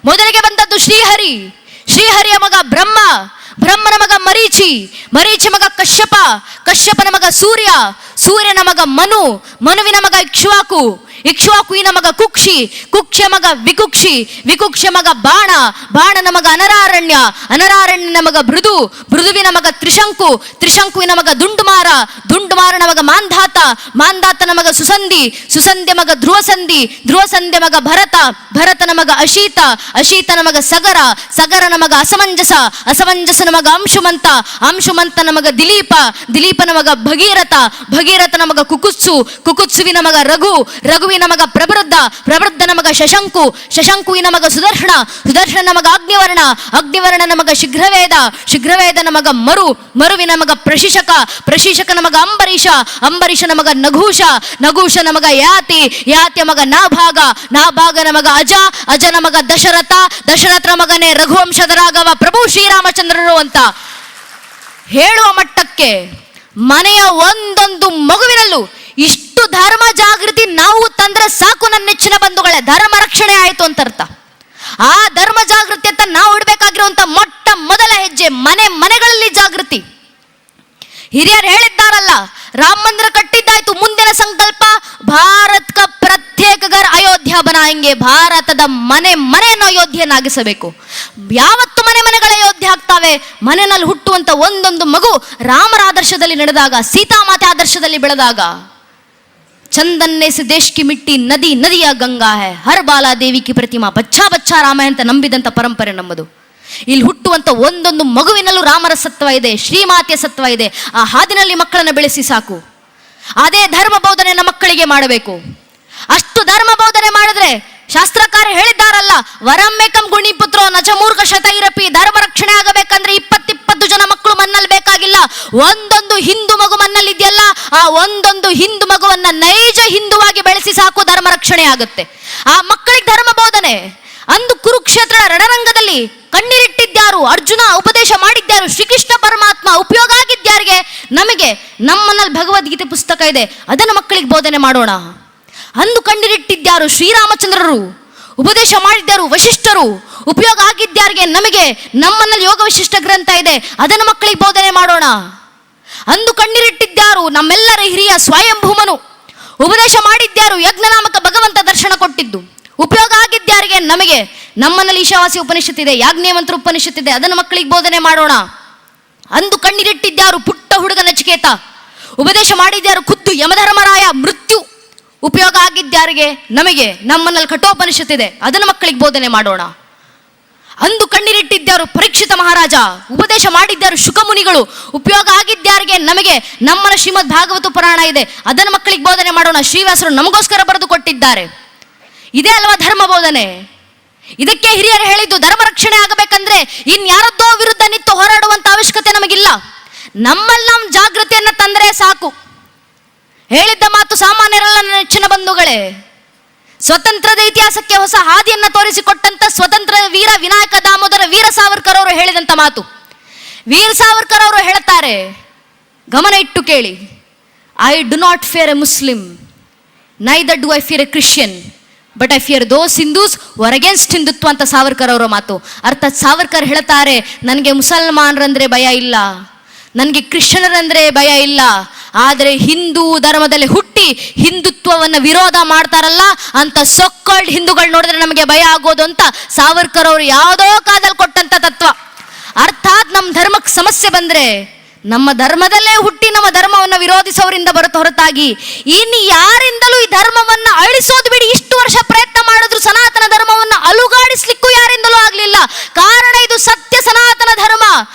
ಮೊದಲಿಗೆ ಬಂದದ್ದು ಶ್ರೀಹರಿ, ಶ್ರೀಹರಿಯ ಮಗ ಬ್ರಹ್ಮ, ಬ್ರಹ್ಮನ ಮಗ ಮರೀಚಿ, ಮರೀಚಿ ಮಗ ಕಶ್ಯಪ, ಕಶ್ಯಪನ ಮಗ ಸೂರ್ಯ, ಸೂರ್ಯನ ಮಗ ಮನು, ಮನುವಿನ ಮಗ ಇಕ್ಷ್ವಾಕು, ಇಕ್ಷ್ವಾಕುವಿನ ಮಗ ಕುಕ್ಷಿ, ಕುಕ್ಷಿಯ ಮಗ ವಿಕುಕ್ಷಿ, ವಿಕುಕ್ಷಿಯ ಮಗ ಬಾಣ, ಬಾಣನ ಮಗ ಅನರಾರಣ್ಯ, ಅನರಾರಣ್ಯನ ಮಗ ಭೃದು, ಭೃದುವಿನ ಮಗ ತ್ರಿಶಂಕು, ತ್ರಿಶಂಕುವಿನ ಮಗ ದುಂಡುಮಾರ, ದುಂಡುಮಾರನ ಮಗ ಮಾಂಧಾತ, ಮಾಂಧಾತನ ಮಗ ಸುಸಂಧಿ, ಸುಸಂಧ್ಯ ಮಗ ಧ್ರುವಸಂಧಿ, ಧ್ರುವಸಂಧ್ಯ ಮಗ ಭರತ, ಭರತನ ಮಗ ಅಶೀತ, ಅಶೀತನ ಮಗ ಸಗರ, ಸಗರನ ಮಗ ಅಸಮಂಜಸ, ಅಸಮಂಜಸನ ಮಗ ಅಂಶುಮಂತ, ಅಂಶುಮಂತನ ಮಗ ದಿಲೀಪ, ದಿಲೀಪನ ಮಗ ಭಗೀರಥ, ಭಗೀರಥನ ಮಗ ಕುಕುತ್ಸು, ಕುಕುತ್ಸುವಿನ ಮಗ ರಘು, ರಘುವಿನ ಮಗ ಪ್ರವೃದ್ಧ, ಪ್ರವೃದ್ಧನ ಮಗ ಶಶಂಕು, ಶಶಂಕುವಿನ ಮಗ ಸುದರ್ಶನ, ಸುದರ್ಶನ ಮಗ ಅಗ್ನಿವರ್ಣ, ಅಗ್ನಿವರ್ಣನ ಮಗ ಶೀಘ್ರವೇದ, ಶೀಘ್ರವೇದನ ಮಗ ಮರು, ಮರುವಿನ ಮಗ ಪ್ರಶಿಷಕ, ಪ್ರಶಿಷಕನ ಮಗ ಅಂಬರೀಷ, ಅಂಬರೀಷನ ಮಗ ನಘೂಷ, ನಘೂಷನ ಮಗ ಯಾತಿ, ಯಾತಿಯ ಮಗ ನಾಭಾಗ, ನಾಭಾಗನ ಮಗ ಅಜ, ಅಜನ ಮಗ ದಶರಥ, ದಶರಥನ ಮಗನೇ ರಘುವಂಶದ ರಾಘವ ಪ್ರಭು ಶ್ರೀರಾಮಚಂದ್ರರು ಅಂತ ಹೇಳುವ ಮಟ್ಟಕ್ಕೆ ಮನೆಯ ಒಂದೊಂದು ಮಗುವಿನಲ್ಲೂ ಇಷ್ಟು ಧರ್ಮ ಜಾಗೃತಿ ನಾವು ತಂದ್ರೆ ಸಾಕು ನನ್ನ ನೆಚ್ಚಿನ ಬಂಧುಗಳೇ, ಧರ್ಮ ರಕ್ಷಣೆ ಆಯಿತು ಅಂತ ಅರ್ಥ. ಆ ಧರ್ಮ ಜಾಗೃತಿ ಅಂತ ನಾವು ಇಡಬೇಕಾಗಿರುವಂತ ಮೊಟ್ಟ ಮೊದಲ ಹೆಜ್ಜೆ ಮನೆ ಮನೆಗಳಲ್ಲಿ ಜಾಗೃತಿ. ಹಿರಿಯರು ಹೇಳಿದ್ದಾರಲ್ಲ, ರಾಮ ಮಂದಿರ ಕಟ್ಟಿದ್ದಾಯ್ತು, ಮುಂದಿನ ಸಂಕಲ್ಪ ಭಾರತ್ ಕ ಪ್ರತ್ಯೇಕ ಘರ್ ಅಯೋಧ್ಯ ಬನಾಯಂಗೆ, ಭಾರತದ ಮನೆ ಮನೆಯನ್ನು ಅಯೋಧ್ಯೆಯನ್ನಾಗಿಸಬೇಕು. ಯಾವತ್ತು ಮನೆ ಮನೆಗಳ ಅಯೋಧ್ಯೆ ಆಗ್ತಾವೆ? ಮನೆಯಲ್ಲಿ ಹುಟ್ಟುವಂತ ಒಂದೊಂದು ಮಗು ರಾಮರ ಆದರ್ಶದಲ್ಲಿ ನಡೆದಾಗ, ಸೀತಾಮಾತೆ ಆದರ್ಶದಲ್ಲಿ ಬೆಳೆದಾಗ. ಚಂದನ್ನೆ ಸೆ ದೇಶ್ ಕಿ ಮಿಟ್ಟಿ ನದಿ ನದಿಯ ಗಂಗಾ ಹೈ, ಹರ್ ಬಾಲಾ ದೇವಿ ಕಿ ಪ್ರತಿಮಾ ಬಚ್ಚಾ ಬಚ್ಚಾ ರಾಮ ಅಂತ ನಂಬಿದಂತ ಪರಂಪರೆ ನಮ್ಮದು. ಇಲ್ಲಿ ಹುಟ್ಟುವಂತ ಒಂದೊಂದು ಮಗುವಿನಲ್ಲೂ ರಾಮರ ಸತ್ವ ಇದೆ, ಶ್ರೀಮಾತೆಯ ಸತ್ವ ಇದೆ. ಆ ಹಾದಿನಲ್ಲಿ ಮಕ್ಕಳನ್ನು ಬೆಳೆಸಿ ಸಾಕು. ಅದೇ ಧರ್ಮ ಬೋಧನೆಯನ್ನು ಮಕ್ಕಳಿಗೆ ಮಾಡಬೇಕು. ಅಷ್ಟು ಧರ್ಮ ಬೋಧನೆ ಮಾಡಿದ್ರೆ, ಶಾಸ್ತ್ರಕಾರ ಹೇಳಿದ್ದಾರಲ್ಲ, ವರಮ್ಮೇಕಂ ಗುಣಿಪುತ್ರೋ ನಚ ಮೂರ್ಖ ಶತೈರಪಿ, ಧರ್ಮ ರಕ್ಷಣೆ ಆಗಬೇಕಂದ್ರೆ 20 ಜನ ಮಕ್ಕಳು ಮನ್ನಲ್ಲಿ ಬೇಕಾಗಿಲ್ಲ, ಒಂದೊಂದು ಹಿಂದೂ ಮಗು ಮನ್ನಲ್ಲಿ ಇದೆಯಲ್ಲ, ಆ ಒಂದೊಂದು ಹಿಂದೂ ಮಗುವನ್ನ ನೈಜ ಹಿಂದುವಾಗಿ ಬೆಳೆಸಿ ಸಾಕು, ಧರ್ಮ ರಕ್ಷಣೆ ಆಗುತ್ತೆ. ಆ ಮಕ್ಕಳಿಗೆ ಧರ್ಮ ಬೋಧನೆ. ಅಂದು ಕುರುಕ್ಷೇತ್ರ ರಣರಂಗದಲ್ಲಿ ಕಣ್ಣೀರಿಟ್ಟಿದ್ಯಾರು? ಅರ್ಜುನ ಉಪದೇಶ ಮಾಡಿದ್ಯಾರು? ಶ್ರೀಕೃಷ್ಣ ಪರಮಾತ್ಮ ಉಪಯೋಗ ಆಗಿದ್ಯಾರಿಗೆ? ನಮಗೆ ನಮ್ಮನಲ್ಲಿ ಭಗವದ್ಗೀತೆ ಪುಸ್ತಕ ಇದೆ, ಅದನ್ನು ಮಕ್ಕಳಿಗೆ ಬೋಧನೆ ಮಾಡೋಣ. ಅಂದು ಕಣ್ಣೀರಿಟ್ಟಿದ್ಯಾರು? ಶ್ರೀರಾಮಚಂದ್ರರು. ಉಪದೇಶ ಮಾಡಿದ್ಯಾರು? ವಶಿಷ್ಠರು. ಉಪಯೋಗ ಆಗಿದ್ಯಾರಿಗೆ? ನಮಗೆ ನಮ್ಮನಲ್ಲಿ ಯೋಗ ವಿಶಿಷ್ಟ ಗ್ರಂಥ ಇದೆ, ಅದನ್ನು ಮಕ್ಕಳಿಗೆ ಬೋಧನೆ ಮಾಡೋಣ. ಅಂದು ಕಣ್ಣೀರಿಟ್ಟಿದ್ಯಾರು? ನಮ್ಮೆಲ್ಲರ ಹಿರಿಯ ಸ್ವಯಂಭೂಮನು. ಉಪದೇಶ ಮಾಡಿದ್ಯಾರು? ಯಜ್ಞನಾಮಕ ಭಗವಂತ ದರ್ಶನ ಕೊಟ್ಟಿದ್ದು. ಉಪಯೋಗ ಆಗಿದ್ಯಾರಿಗೆ? ನಮಗೆ ನಮ್ಮನಲ್ಲಿ ಈಶಾವಾಸಿ ಉಪನಿಷತ್ತಿದೆ, ಯಾಜ್ಞೇಯಮಂತ್ರ ಉಪನಿಷತ್ತಿದೆ, ಅದನ್ನು ಮಕ್ಕಳಿಗೆ ಬೋಧನೆ ಮಾಡೋಣ. ಅಂದು ಕಣ್ಣೀರಿಟ್ಟಿದ್ಯಾರು? ಪುಟ್ಟ ಹುಡುಗ ನಚಿಕೇತ. ಉಪದೇಶ ಮಾಡಿದ್ಯಾರು? ಖುದ್ದು ಯಮಧರ್ಮರಾಯ ಮೃತ್ಯು. ಉಪಯೋಗ ಆಗಿದ್ಯಾರಿಗೆ? ನಮಗೆ ನಮ್ಮನಲ್ಲಿ ಕಠೋಪನಿಷತ್ತಿದೆ, ಅದನ್ನು ಮಕ್ಕಳಿಗೆ ಬೋಧನೆ ಮಾಡೋಣ. ಅಂದು ಕಣ್ಣೀರಿಟ್ಟಿದ್ಯಾರು? ಪರೀಕ್ಷಿತ ಮಹಾರಾಜ. ಉಪದೇಶ ಮಾಡಿದ್ಯಾರು? ಶುಕಮುನಿಗಳು. ಉಪಯೋಗ ಆಗಿದ್ಯಾರಿಗೆ? ನಮಗೆ ನಮ್ಮನ ಶ್ರೀಮದ್ ಭಾಗವತ ಪುರಾಣ ಇದೆ, ಅದನ್ನು ಮಕ್ಕಳಿಗೆ ಬೋಧನೆ ಮಾಡೋಣ. ಶ್ರೀವ್ಯಾಸರು ನಮಗೋಸ್ಕರ ಬರೆದು ಕೊಟ್ಟಿದ್ದಾರೆ. ಇದೇ ಅಲ್ವಾ ಧರ್ಮ ಬೋಧನೆ? ಇದಕ್ಕೆ ಹಿರಿಯರು ಹೇಳಿದ್ದು, ಧರ್ಮ ರಕ್ಷಣೆ ಆಗಬೇಕಂದ್ರೆ ಇನ್ಯಾರದ್ದೋ ವಿರುದ್ಧ ನಿಂತು ಹೋರಾಡುವಂತ ಅವಶ್ಯಕತೆ ನಮಗಿಲ್ಲ. ನಮ್ಮಲ್ಲಿ ನಮ್ಮ ಜಾಗೃತಿಯನ್ನ ತಂದ್ರೆ ಸಾಕು. ಹೇಳಿದ್ದ ಮಾತು ಸಾಮಾನ್ಯರಲ್ಲ ನೆಚ್ಚಿನ ಬಂಧುಗಳೇ. ಸ್ವತಂತ್ರದ ಇತಿಹಾಸಕ್ಕೆ ಹೊಸ ಹಾದಿಯನ್ನ ತೋರಿಸಿಕೊಟ್ಟಂತ ಸ್ವತಂತ್ರ ವೀರ ವಿನಾಯಕ ದಾಮೋದರ ವೀರ ಸಾವರ್ಕರ್ ಅವರು ಹೇಳಿದಂತ ಮಾತು. ವೀರ ಸಾವರ್ಕರ್ ಅವರು ಹೇಳುತ್ತಾರೆ, ಗಮನ ಇಟ್ಟು ಕೇಳಿ, I do not fear A Muslim, neither do I fear A Christian, but I fear those Hindus var against Hindutva ಅಂತ ಸಾವರ್ಕರ್ ಅವರ ಮಾತು. ಅರ್ಥಾತ್ ಸಾವರ್ಕರ್ ಹೇಳ್ತಾರೆ, ನನಗೆ ಮುಸಲ್ಮಾನರಂದ್ರೆ ಭಯ ಇಲ್ಲ, ನನಗೆ ಕ್ರಿಶ್ಚಿಯನರಂದ್ರೆ ಭಯ ಇಲ್ಲ, ಆದರೆ ಹಿಂದೂ ಧರ್ಮದಲ್ಲಿ ಹುಟ್ಟಿ ಹಿಂದುತ್ವವನ್ನು ವಿರೋಧ ಮಾಡ್ತಾರಲ್ಲ ಅಂತ ಸೊಕ್ಕಾಲ್ಡ್ ಹಿಂದೂಗಳು ನೋಡಿದ್ರೆ ನಮಗೆ ಭಯ ಆಗೋದು ಅಂತ ಸಾವರ್ಕರ್ ಅವರು ಯಾವುದೋ ಕಾಲದಲ್ಲಿ ಕೊಟ್ಟಂತ ತತ್ವ. ಅರ್ಥಾತ್ ನಮ್ಮ ಧರ್ಮಕ್ಕೆ ಸಮಸ್ಯೆ ಬಂದ್ರೆ ನಮ್ಮ ಧರ್ಮದಲ್ಲೇ ಹುಟ್ಟಿ ನಮ್ಮ ಧರ್ಮವನ್ನು ವಿರೋಧಿಸೋರಿಂದ ಹೊರತಾಗಿ ಇನ್ನು ಯಾರಿಂದಲೂ ಈ ಧರ್ಮವನ್ನ ಅಳಿಸೋದು ಬಿಡಿ, ಇಷ್ಟು ವರ್ಷ ಪ್ರಯತ್ನ ಮಾಡಿದ್ರು ಸನಾತನ ಧರ್ಮವನ್ನು ಅಲುಗಾಡಿಸ್ಲಿಕ್ಕೂ ಯಾರಿಂದಲೂ ಆಗ್ಲಿಲ್ಲ. ಕಾರಣ ಇದು ಸತ್ಯ ಸನಾತನ ಧರ್ಮ.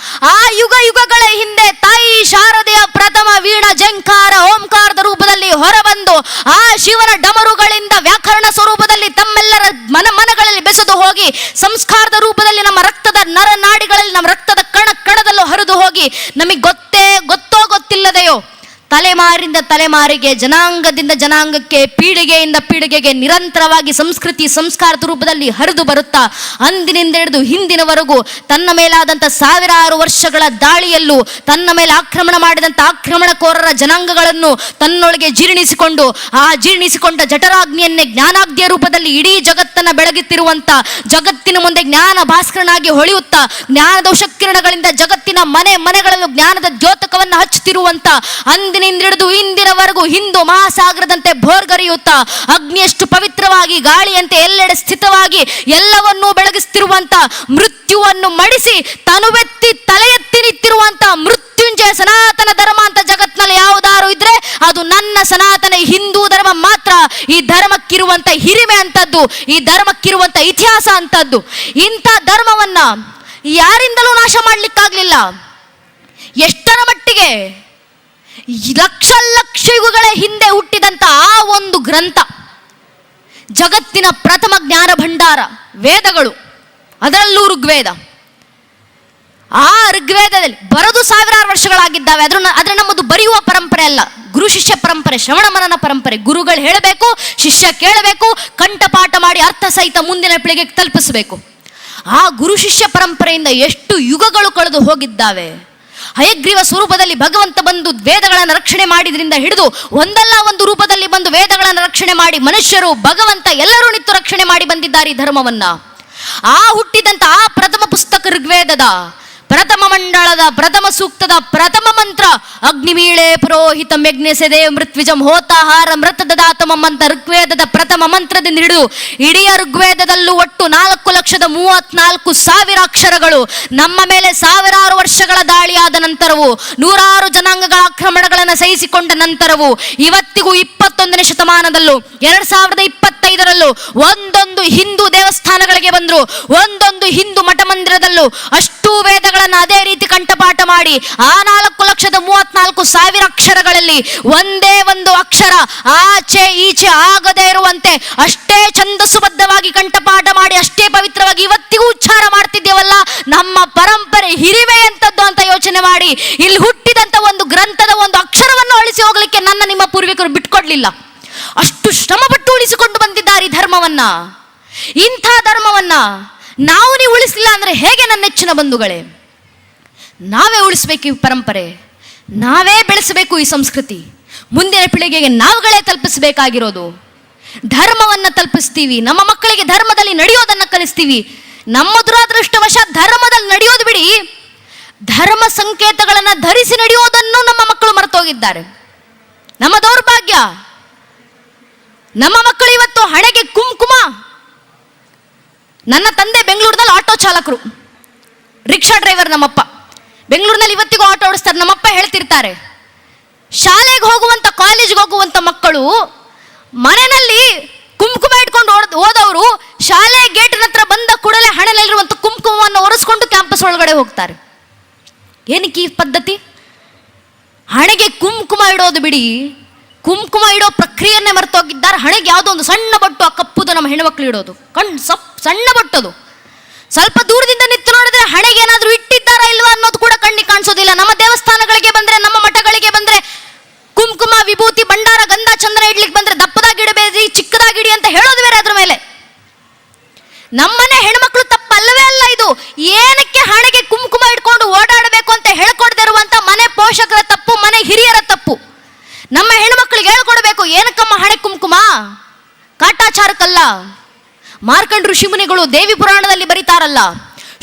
ಆ ಯುಗ ಯುಗಗಳ ಹಿಂದೆ ತಾಯಿ ಶಾರದೆಯ ಪ್ರಥಮ ವೀಣ ಜಂಕಾರ ಓಂಕಾರದ ರೂಪದಲ್ಲಿ ಹೊರಬಂದು ಆ ಶಿವನ ಡಮರುಗಳಿಂದ ವ್ಯಾಕರಣ ಸ್ವರೂಪದಲ್ಲಿ ತಮ್ಮೆಲ್ಲರ ಮನಗಳಲ್ಲಿ ಬೆಸೆದು ಹೋಗಿ ಸಂಸ್ಕಾರದ ರೂಪದಲ್ಲಿ ನಮ್ಮ ರಕ್ತದ ನರನಾಡಿಗಳಲ್ಲಿ ನಮ್ಮ ರಕ್ತದ ಕಣದಲ್ಲೂ ಹರಿದು ಹೋಗಿ ನಮಗೆ ಗೊತ್ತೋ ಗೊತ್ತಿಲ್ಲದೆಯೋ ತಲೆಮಾರಿಂದ ತಲೆಮಾರಿಗೆ, ಜನಾಂಗದಿಂದ ಜನಾಂಗಕ್ಕೆ, ಪೀಳಿಗೆಯಿಂದ ಪೀಳಿಗೆಗೆ ನಿರಂತರವಾಗಿ ಸಂಸ್ಕೃತಿ ಸಂಸ್ಕಾರದ ರೂಪದಲ್ಲಿ ಹರಿದು ಬರುತ್ತಾ ಅಂದಿನಿಂದ ಹಿಡಿದು ಹಿಂದಿನವರೆಗೂ ತನ್ನ ಮೇಲಾದಂಥ ಸಾವಿರಾರು ವರ್ಷಗಳ ದಾಳಿಯಲ್ಲೂ ತನ್ನ ಮೇಲೆ ಆಕ್ರಮಣ ಮಾಡಿದಂಥ ಆಕ್ರಮಣಕೋರರ ಜನಾಂಗಗಳನ್ನು ತನ್ನೊಳಗೆ ಜೀರ್ಣಿಸಿಕೊಂಡು ಆ ಜೀರ್ಣಿಸಿಕೊಂಡ ಜಠರಾಗ್ನಿಯನ್ನೇ ಜ್ಞಾನಾಗ್ನಿಯ ರೂಪದಲ್ಲಿ ಇಡೀ ಜಗತ್ತನ್ನು ಬೆಳಗುತ್ತಿರುವಂಥ, ಜಗತ್ತಿನ ಮುಂದೆ ಜ್ಞಾನ ಭಾಸ್ಕರನಾಗಿ ಹೊಳೆಯುತ್ತಾ ಜ್ಞಾನದ ಉಷಕಿರಣಗಳಿಂದ ಜಗತ್ತಿನ ಮನೆಗಳಲ್ಲೂ ಜ್ಞಾನದ ದ್ಯೋತಕವನ್ನು ಹಚ್ಚುತ್ತಿರುವಂಥ ಅಂದಿನ ಅವತ್ತಿನಿಂದಿಡಿದು ಇಂದಿನವರೆಗೂ ಹಿಂದೂ ಮಹಾಸಾಗರದಂತೆ ಭೋರ್ಗರೆಯುತ್ತಾ ಅಗ್ನಿಯಷ್ಟು ಪವಿತ್ರವಾಗಿ ಗಾಳಿಯಂತೆ ಎಲ್ಲೆಡೆ ಸ್ಥಿತವಾಗಿ ಎಲ್ಲವನ್ನೂ ಬೆಳಗಿಸ್ತಿರುವಂತ, ಮೃತ್ಯುವನ್ನು ಮಡಿಸಿ ತನುವೆತ್ತಿ ತಲೆ ಎತ್ತಿ ನಿಂತಿರುವಂತ ಮೃತ್ಯುಂಜಯ ಸನಾತನ ಧರ್ಮ ಅಂತ ಜಗತ್ನಲ್ಲಿ ಯಾವುದಾರು ಇದ್ರೆ ಅದು ನನ್ನ ಸನಾತನ ಹಿಂದೂ ಧರ್ಮ ಮಾತ್ರ. ಈ ಧರ್ಮಕ್ಕಿರುವಂತ ಹಿರಿಮೆ ಅಂತದ್ದು, ಈ ಧರ್ಮಕ್ಕಿರುವಂತ ಇತಿಹಾಸ ಅಂತದ್ದು. ಇಂಥ ಧರ್ಮವನ್ನ ಯಾರಿಂದಲೂ ನಾಶ ಮಾಡ್ಲಿಕ್ಕಾಗ್ಲಿಲ್ಲ. ಎಷ್ಟರ ಮಟ್ಟಿಗೆ ಲಕ್ಷ ಲಕ್ಷ ಯುಗಗಳ ಹಿಂದೆ ಹುಟ್ಟಿದಂತ ಆ ಒಂದು ಗ್ರಂಥ, ಜಗತ್ತಿನ ಪ್ರಥಮ ಜ್ಞಾನ ಭಂಡಾರ ವೇದಗಳು, ಅದರಲ್ಲೂ ಋಗ್ವೇದ. ಆ ಋಗ್ವೇದದಲ್ಲಿ ಬರೆದು ಸಾವಿರಾರು ವರ್ಷಗಳಾಗಿದ್ದಾವೆ. ಆದ್ರೆ ನಮ್ಮದು ಬರೆಯುವ ಪರಂಪರೆ ಅಲ್ಲ, ಗುರು ಶಿಷ್ಯ ಪರಂಪರೆ, ಶ್ರವಣ ಮನನ ಪರಂಪರೆ. ಗುರುಗಳು ಹೇಳಬೇಕು, ಶಿಷ್ಯ ಕೇಳಬೇಕು, ಕಂಠಪಾಠ ಮಾಡಿ ಅರ್ಥ ಸಹಿತ ಮುಂದಿನ ಪೀಳಿಗೆಗೆ ತಲುಪಿಸಬೇಕು. ಆ ಗುರು ಶಿಷ್ಯ ಪರಂಪರೆಯಿಂದ ಎಷ್ಟು ಯುಗಗಳು ಕಳೆದು ಹೋಗಿದ್ದಾವೆ. ಹಯಗ್ರೀವ ಸ್ವರೂಪದಲ್ಲಿ ಭಗವಂತ ಬಂದು ವೇದಗಳನ್ನು ರಕ್ಷಣೆ ಮಾಡಿದ್ರಿಂದ ಹಿಡಿದು ಒಂದಲ್ಲ ಒಂದು ರೂಪದಲ್ಲಿ ಬಂದು ವೇದಗಳನ್ನು ರಕ್ಷಣೆ ಮಾಡಿ ಮನುಷ್ಯರು, ಭಗವಂತ ಎಲ್ಲರೂ ನಿಂತು ರಕ್ಷಣೆ ಮಾಡಿ ಬಂದಿದ್ದಾರೆ ಈ ಧರ್ಮವನ್ನ. ಆ ಹುಟ್ಟಿದಂತ ಆ ಪ್ರಥಮ ಪುಸ್ತಕ ಋಗ್ವೇದದ ಪ್ರಥಮ ಮಂಡಳದ ಪ್ರಥಮ ಸೂಕ್ತದ ಪ್ರಥಮ ಮಂತ್ರ ಅಗ್ನಿಮೀಳೆ ಪುರೋಹಿತ ಯಜ್ಞಸೆದೆ ಮೃತ್ವಿಜಂ ಹೋತಾಹಾರ ಮೃತ ದದಾತಮಂ ಅಂತ ಋಗ್ವೇದದ ಪ್ರಥಮ ಮಂತ್ರದಿಂದ ಹಿಡಿದು ಇಡೀ ಋಗ್ವೇದದಲ್ಲೂ ಒಟ್ಟು 4,34,000 ಅಕ್ಷರಗಳು. ನಮ್ಮ ಮೇಲೆ ಸಾವಿರಾರು ವರ್ಷಗಳ ದಾಳಿಯಾದ ನಂತರವೂ, ನೂರಾರು ಜನಾಂಗಗಳ ಆಕ್ರಮಣಗಳನ್ನು ಸಹಿಸಿಕೊಂಡ ನಂತರವೂ, ಇವತ್ತಿಗೂ 21ನೇ ಶತಮಾನದಲ್ಲೂ 2025ರಲ್ಲೂ ಒಂದೊಂದು ಹಿಂದೂ ದೇವಸ್ಥಾನಗಳಿಗೆ ಬಂದ್ರು, ಒಂದೊಂದು ಹಿಂದೂ ಮಠ ಮಂದಿರದಲ್ಲೂ ಅಷ್ಟೂ ವೇದಗಳ ಅದೇ ರೀತಿ ಕಂಠಪಾಠ ಮಾಡಿ ಆ 4,34,000 ಅಕ್ಷರಗಳಲ್ಲಿ ಒಂದೇ ಒಂದು ಅಕ್ಷರ ಆಚೆ ಈಚೆ ಆಗದೇ ಇರುವಂತೆ ಅಷ್ಟೇ ಛಂದಸ್ಸುಬದ್ಧವಾಗಿ ಕಂಠಪಾಠ ಮಾಡಿ ಅಷ್ಟೇ ಪವಿತ್ರವಾಗಿ ಇವತ್ತಿಗೂ ಉಚ್ಚಾರ ಮಾಡ್ತಿದ್ದೇವಲ್ಲ. ನಮ್ಮ ಪರಂಪರೆ ಹಿರಿಮೆ ಎಂತದ್ದು ಅಂತ ಯೋಚನೆ ಮಾಡಿ ಇಲ್ಲಿ ಹುಟ್ಟಿದಂತ ಒಂದು ಗ್ರಂಥದ ಒಂದು ಅಕ್ಷರವನ್ನು ಅಳಿಸಿ ಹೋಗ್ಲಿಕ್ಕೆ ನನ್ನ ನಿಮ್ಮ ಪೂರ್ವಿಕರು ಬಿಟ್ಕೊಡ್ಲಿಲ್ಲ. ಅಷ್ಟು ಶ್ರಮಪಟ್ಟು ಉಳಿಸಿಕೊಂಡು ಬಂದಿದ್ದಾರೆ ಈ ಧರ್ಮವನ್ನ. ಇಂಥ ಧರ್ಮವನ್ನ ನೀವು ಉಳಿಸಲಿಲ್ಲ ಅಂದ್ರೆ ಹೇಗೆ ನನ್ನ ನೆಚ್ಚಿನ ಬಂಧುಗಳೇ? ನಾವೇ ಉಳಿಸ್ಬೇಕು ಈ ಪರಂಪರೆ, ನಾವೇ ಬೆಳೆಸಬೇಕು ಈ ಸಂಸ್ಕೃತಿ. ಮುಂದಿನ ಪೀಳಿಗೆಗೆ ನಾವುಗಳೇ ತಲುಪಿಸಬೇಕಾಗಿರೋದು. ಧರ್ಮವನ್ನ ತಲುಪಿಸ್ತೀವಿ, ನಮ್ಮ ಮಕ್ಕಳಿಗೆ ಧರ್ಮದಲ್ಲಿ ನಡೆಯೋದನ್ನ ಕಲಿಸ್ತೀವಿ. ನಮ್ಮ ದುರಾದೃಷ್ಟವಶ ಧರ್ಮದಲ್ಲಿ ನಡೆಯೋದು ಬಿಡಿ, ಧರ್ಮ ಸಂಕೇತಗಳನ್ನ ಧರಿಸಿ ನಡೆಯೋದನ್ನು ನಮ್ಮ ಮಕ್ಕಳು ಮರೆತೋಗಿದ್ದಾರೆ. ನಮ್ಮ ದೌರ್ಭಾಗ್ಯ. ನಮ್ಮ ಮಕ್ಕಳು ಇವತ್ತು ಹಣೆಗೆ ಕುಂಕುಮ. ನನ್ನ ತಂದೆ ಬೆಂಗಳೂರಿನಲ್ಲಿ ಆಟೋ ಚಾಲಕರು, ರಿಕ್ಷಾ ಡ್ರೈವರ್. ನಮ್ಮಪ್ಪ ಬೆಂಗಳೂರಿನಲ್ಲಿ ಇವತ್ತಿಗೂ ಆಟೋ ಓಡಿಸ್ತಾರೆ. ನಮ್ಮಪ್ಪ ಹೇಳ್ತಿರ್ತಾರೆ, ಶಾಲೆಗೆ ಹೋಗುವಂತ ಕಾಲೇಜ್ಗೆ ಹೋಗುವಂತ ಮಕ್ಕಳು ಮನೆಯಲ್ಲಿ ಕುಂಕುಮ ಇಟ್ಕೊಂಡು ಹೋದವರು ಶಾಲೆ ಗೇಟಿನ ಹತ್ರ ಬಂದ ಕೂಡಲೇ ಹಣೆಯಲ್ಲಿರುವಂತ ಕುಂಕುಮವನ್ನು ಒರೆಸ್ಕೊಂಡು ಕ್ಯಾಂಪಸ್ ಒಳಗಡೆ ಹೋಗ್ತಾರೆ. ಏನಕ್ಕೆ ಈ ಪದ್ಧತಿ? ಹಣೆಗೆ ಕುಂಕುಮ ಇಡೋದು ಬಿಡಿ, ಕುಂಕುಮ ಇಡೋ ಪ್ರಕ್ರಿಯೆಯನ್ನೇ ಮರೆತೋಗಿದ್ದಾರೆ. ಹಣೆಗೆ ಯಾವುದೋ ಒಂದು ಸಣ್ಣ ಬೊಟ್ಟು, ಆ ಕಪ್ಪುದು ನಮ್ಮ ಹೆಣ್ಮಕ್ಳು ಇಡೋದು, ಸಣ್ಣ ಬೊಟ್ಟದು. ಸ್ವಲ್ಪ ದೂರದಿಂದ ನಿಂತು ನೋಡಿದ್ರೆ ಹಣೆಗೆ ಏನಾದ್ರೂ ಇಟ್ಟಿದ್ದಾರಾ ಇಲ್ವಾ ಅನ್ನೋದು ಕೂಡ ಕಣ್ಣಿಗೆ ಕಾಣಿಸೋದಿಲ್ಲ. ನಮ್ಮ ದೇವಸ್ಥಾನಗಳಿಗೆ ಬಂದ್ರೆ, ನಮ್ಮ ಮಠಗಳಿಗೆ ಬಂದ್ರೆ ಕುಂಕುಮ ವಿಭೂತಿ ಭಂಡಾರ ಗಂಧ ಚಂದನ ಇಡ್ಲಿಕ್ಕೆ ಬಂದ್ರೆ ದಪ್ಪದಾಗಿ ಇಡಬೇಡಿ, ಚಿಕ್ಕದಾಗಿಡಿ ಅಂತ ಹೇಳೋದು ಬೇರೆ. ಅದ್ರ ಮೇಲೆ ನಮ್ಮನೆ ಹೆಣ್ಮಕ್ಳು ತಪ್ಪಲ್ಲವೇ ಅಲ್ಲ ಇದು. ಏನಕ್ಕೆ ಹಣೆಗೆ ಕುಂಕುಮ ಇಟ್ಕೊಂಡು ಓಡಾಡಬೇಕು ಅಂತ ಹೇಳ್ಕೊಡ್ದಿರುವಂತ ಮನೆ ಪೋಷಕರ ತಪ್ಪು, ಮನೆ ಹಿರಿಯರ ತಪ್ಪು. ನಮ್ಮ ಹೆಣ್ಮಕ್ಳಿಗೆ ಹೇಳ್ಕೊಡ್ಬೇಕು, ಏನಕ್ಕಮ್ಮ ಹಣೆ ಕುಂಕುಮ? ಕಾಟಾಚಾರಕ್ಕಲ್ಲ. ಮಾರ್ಕಂಡ ಋಷಿ ಮುನಿಗಳು ದೇವಿ ಪುರಾಣದಲ್ಲಿ ಬರೀತಾರಲ್ಲ,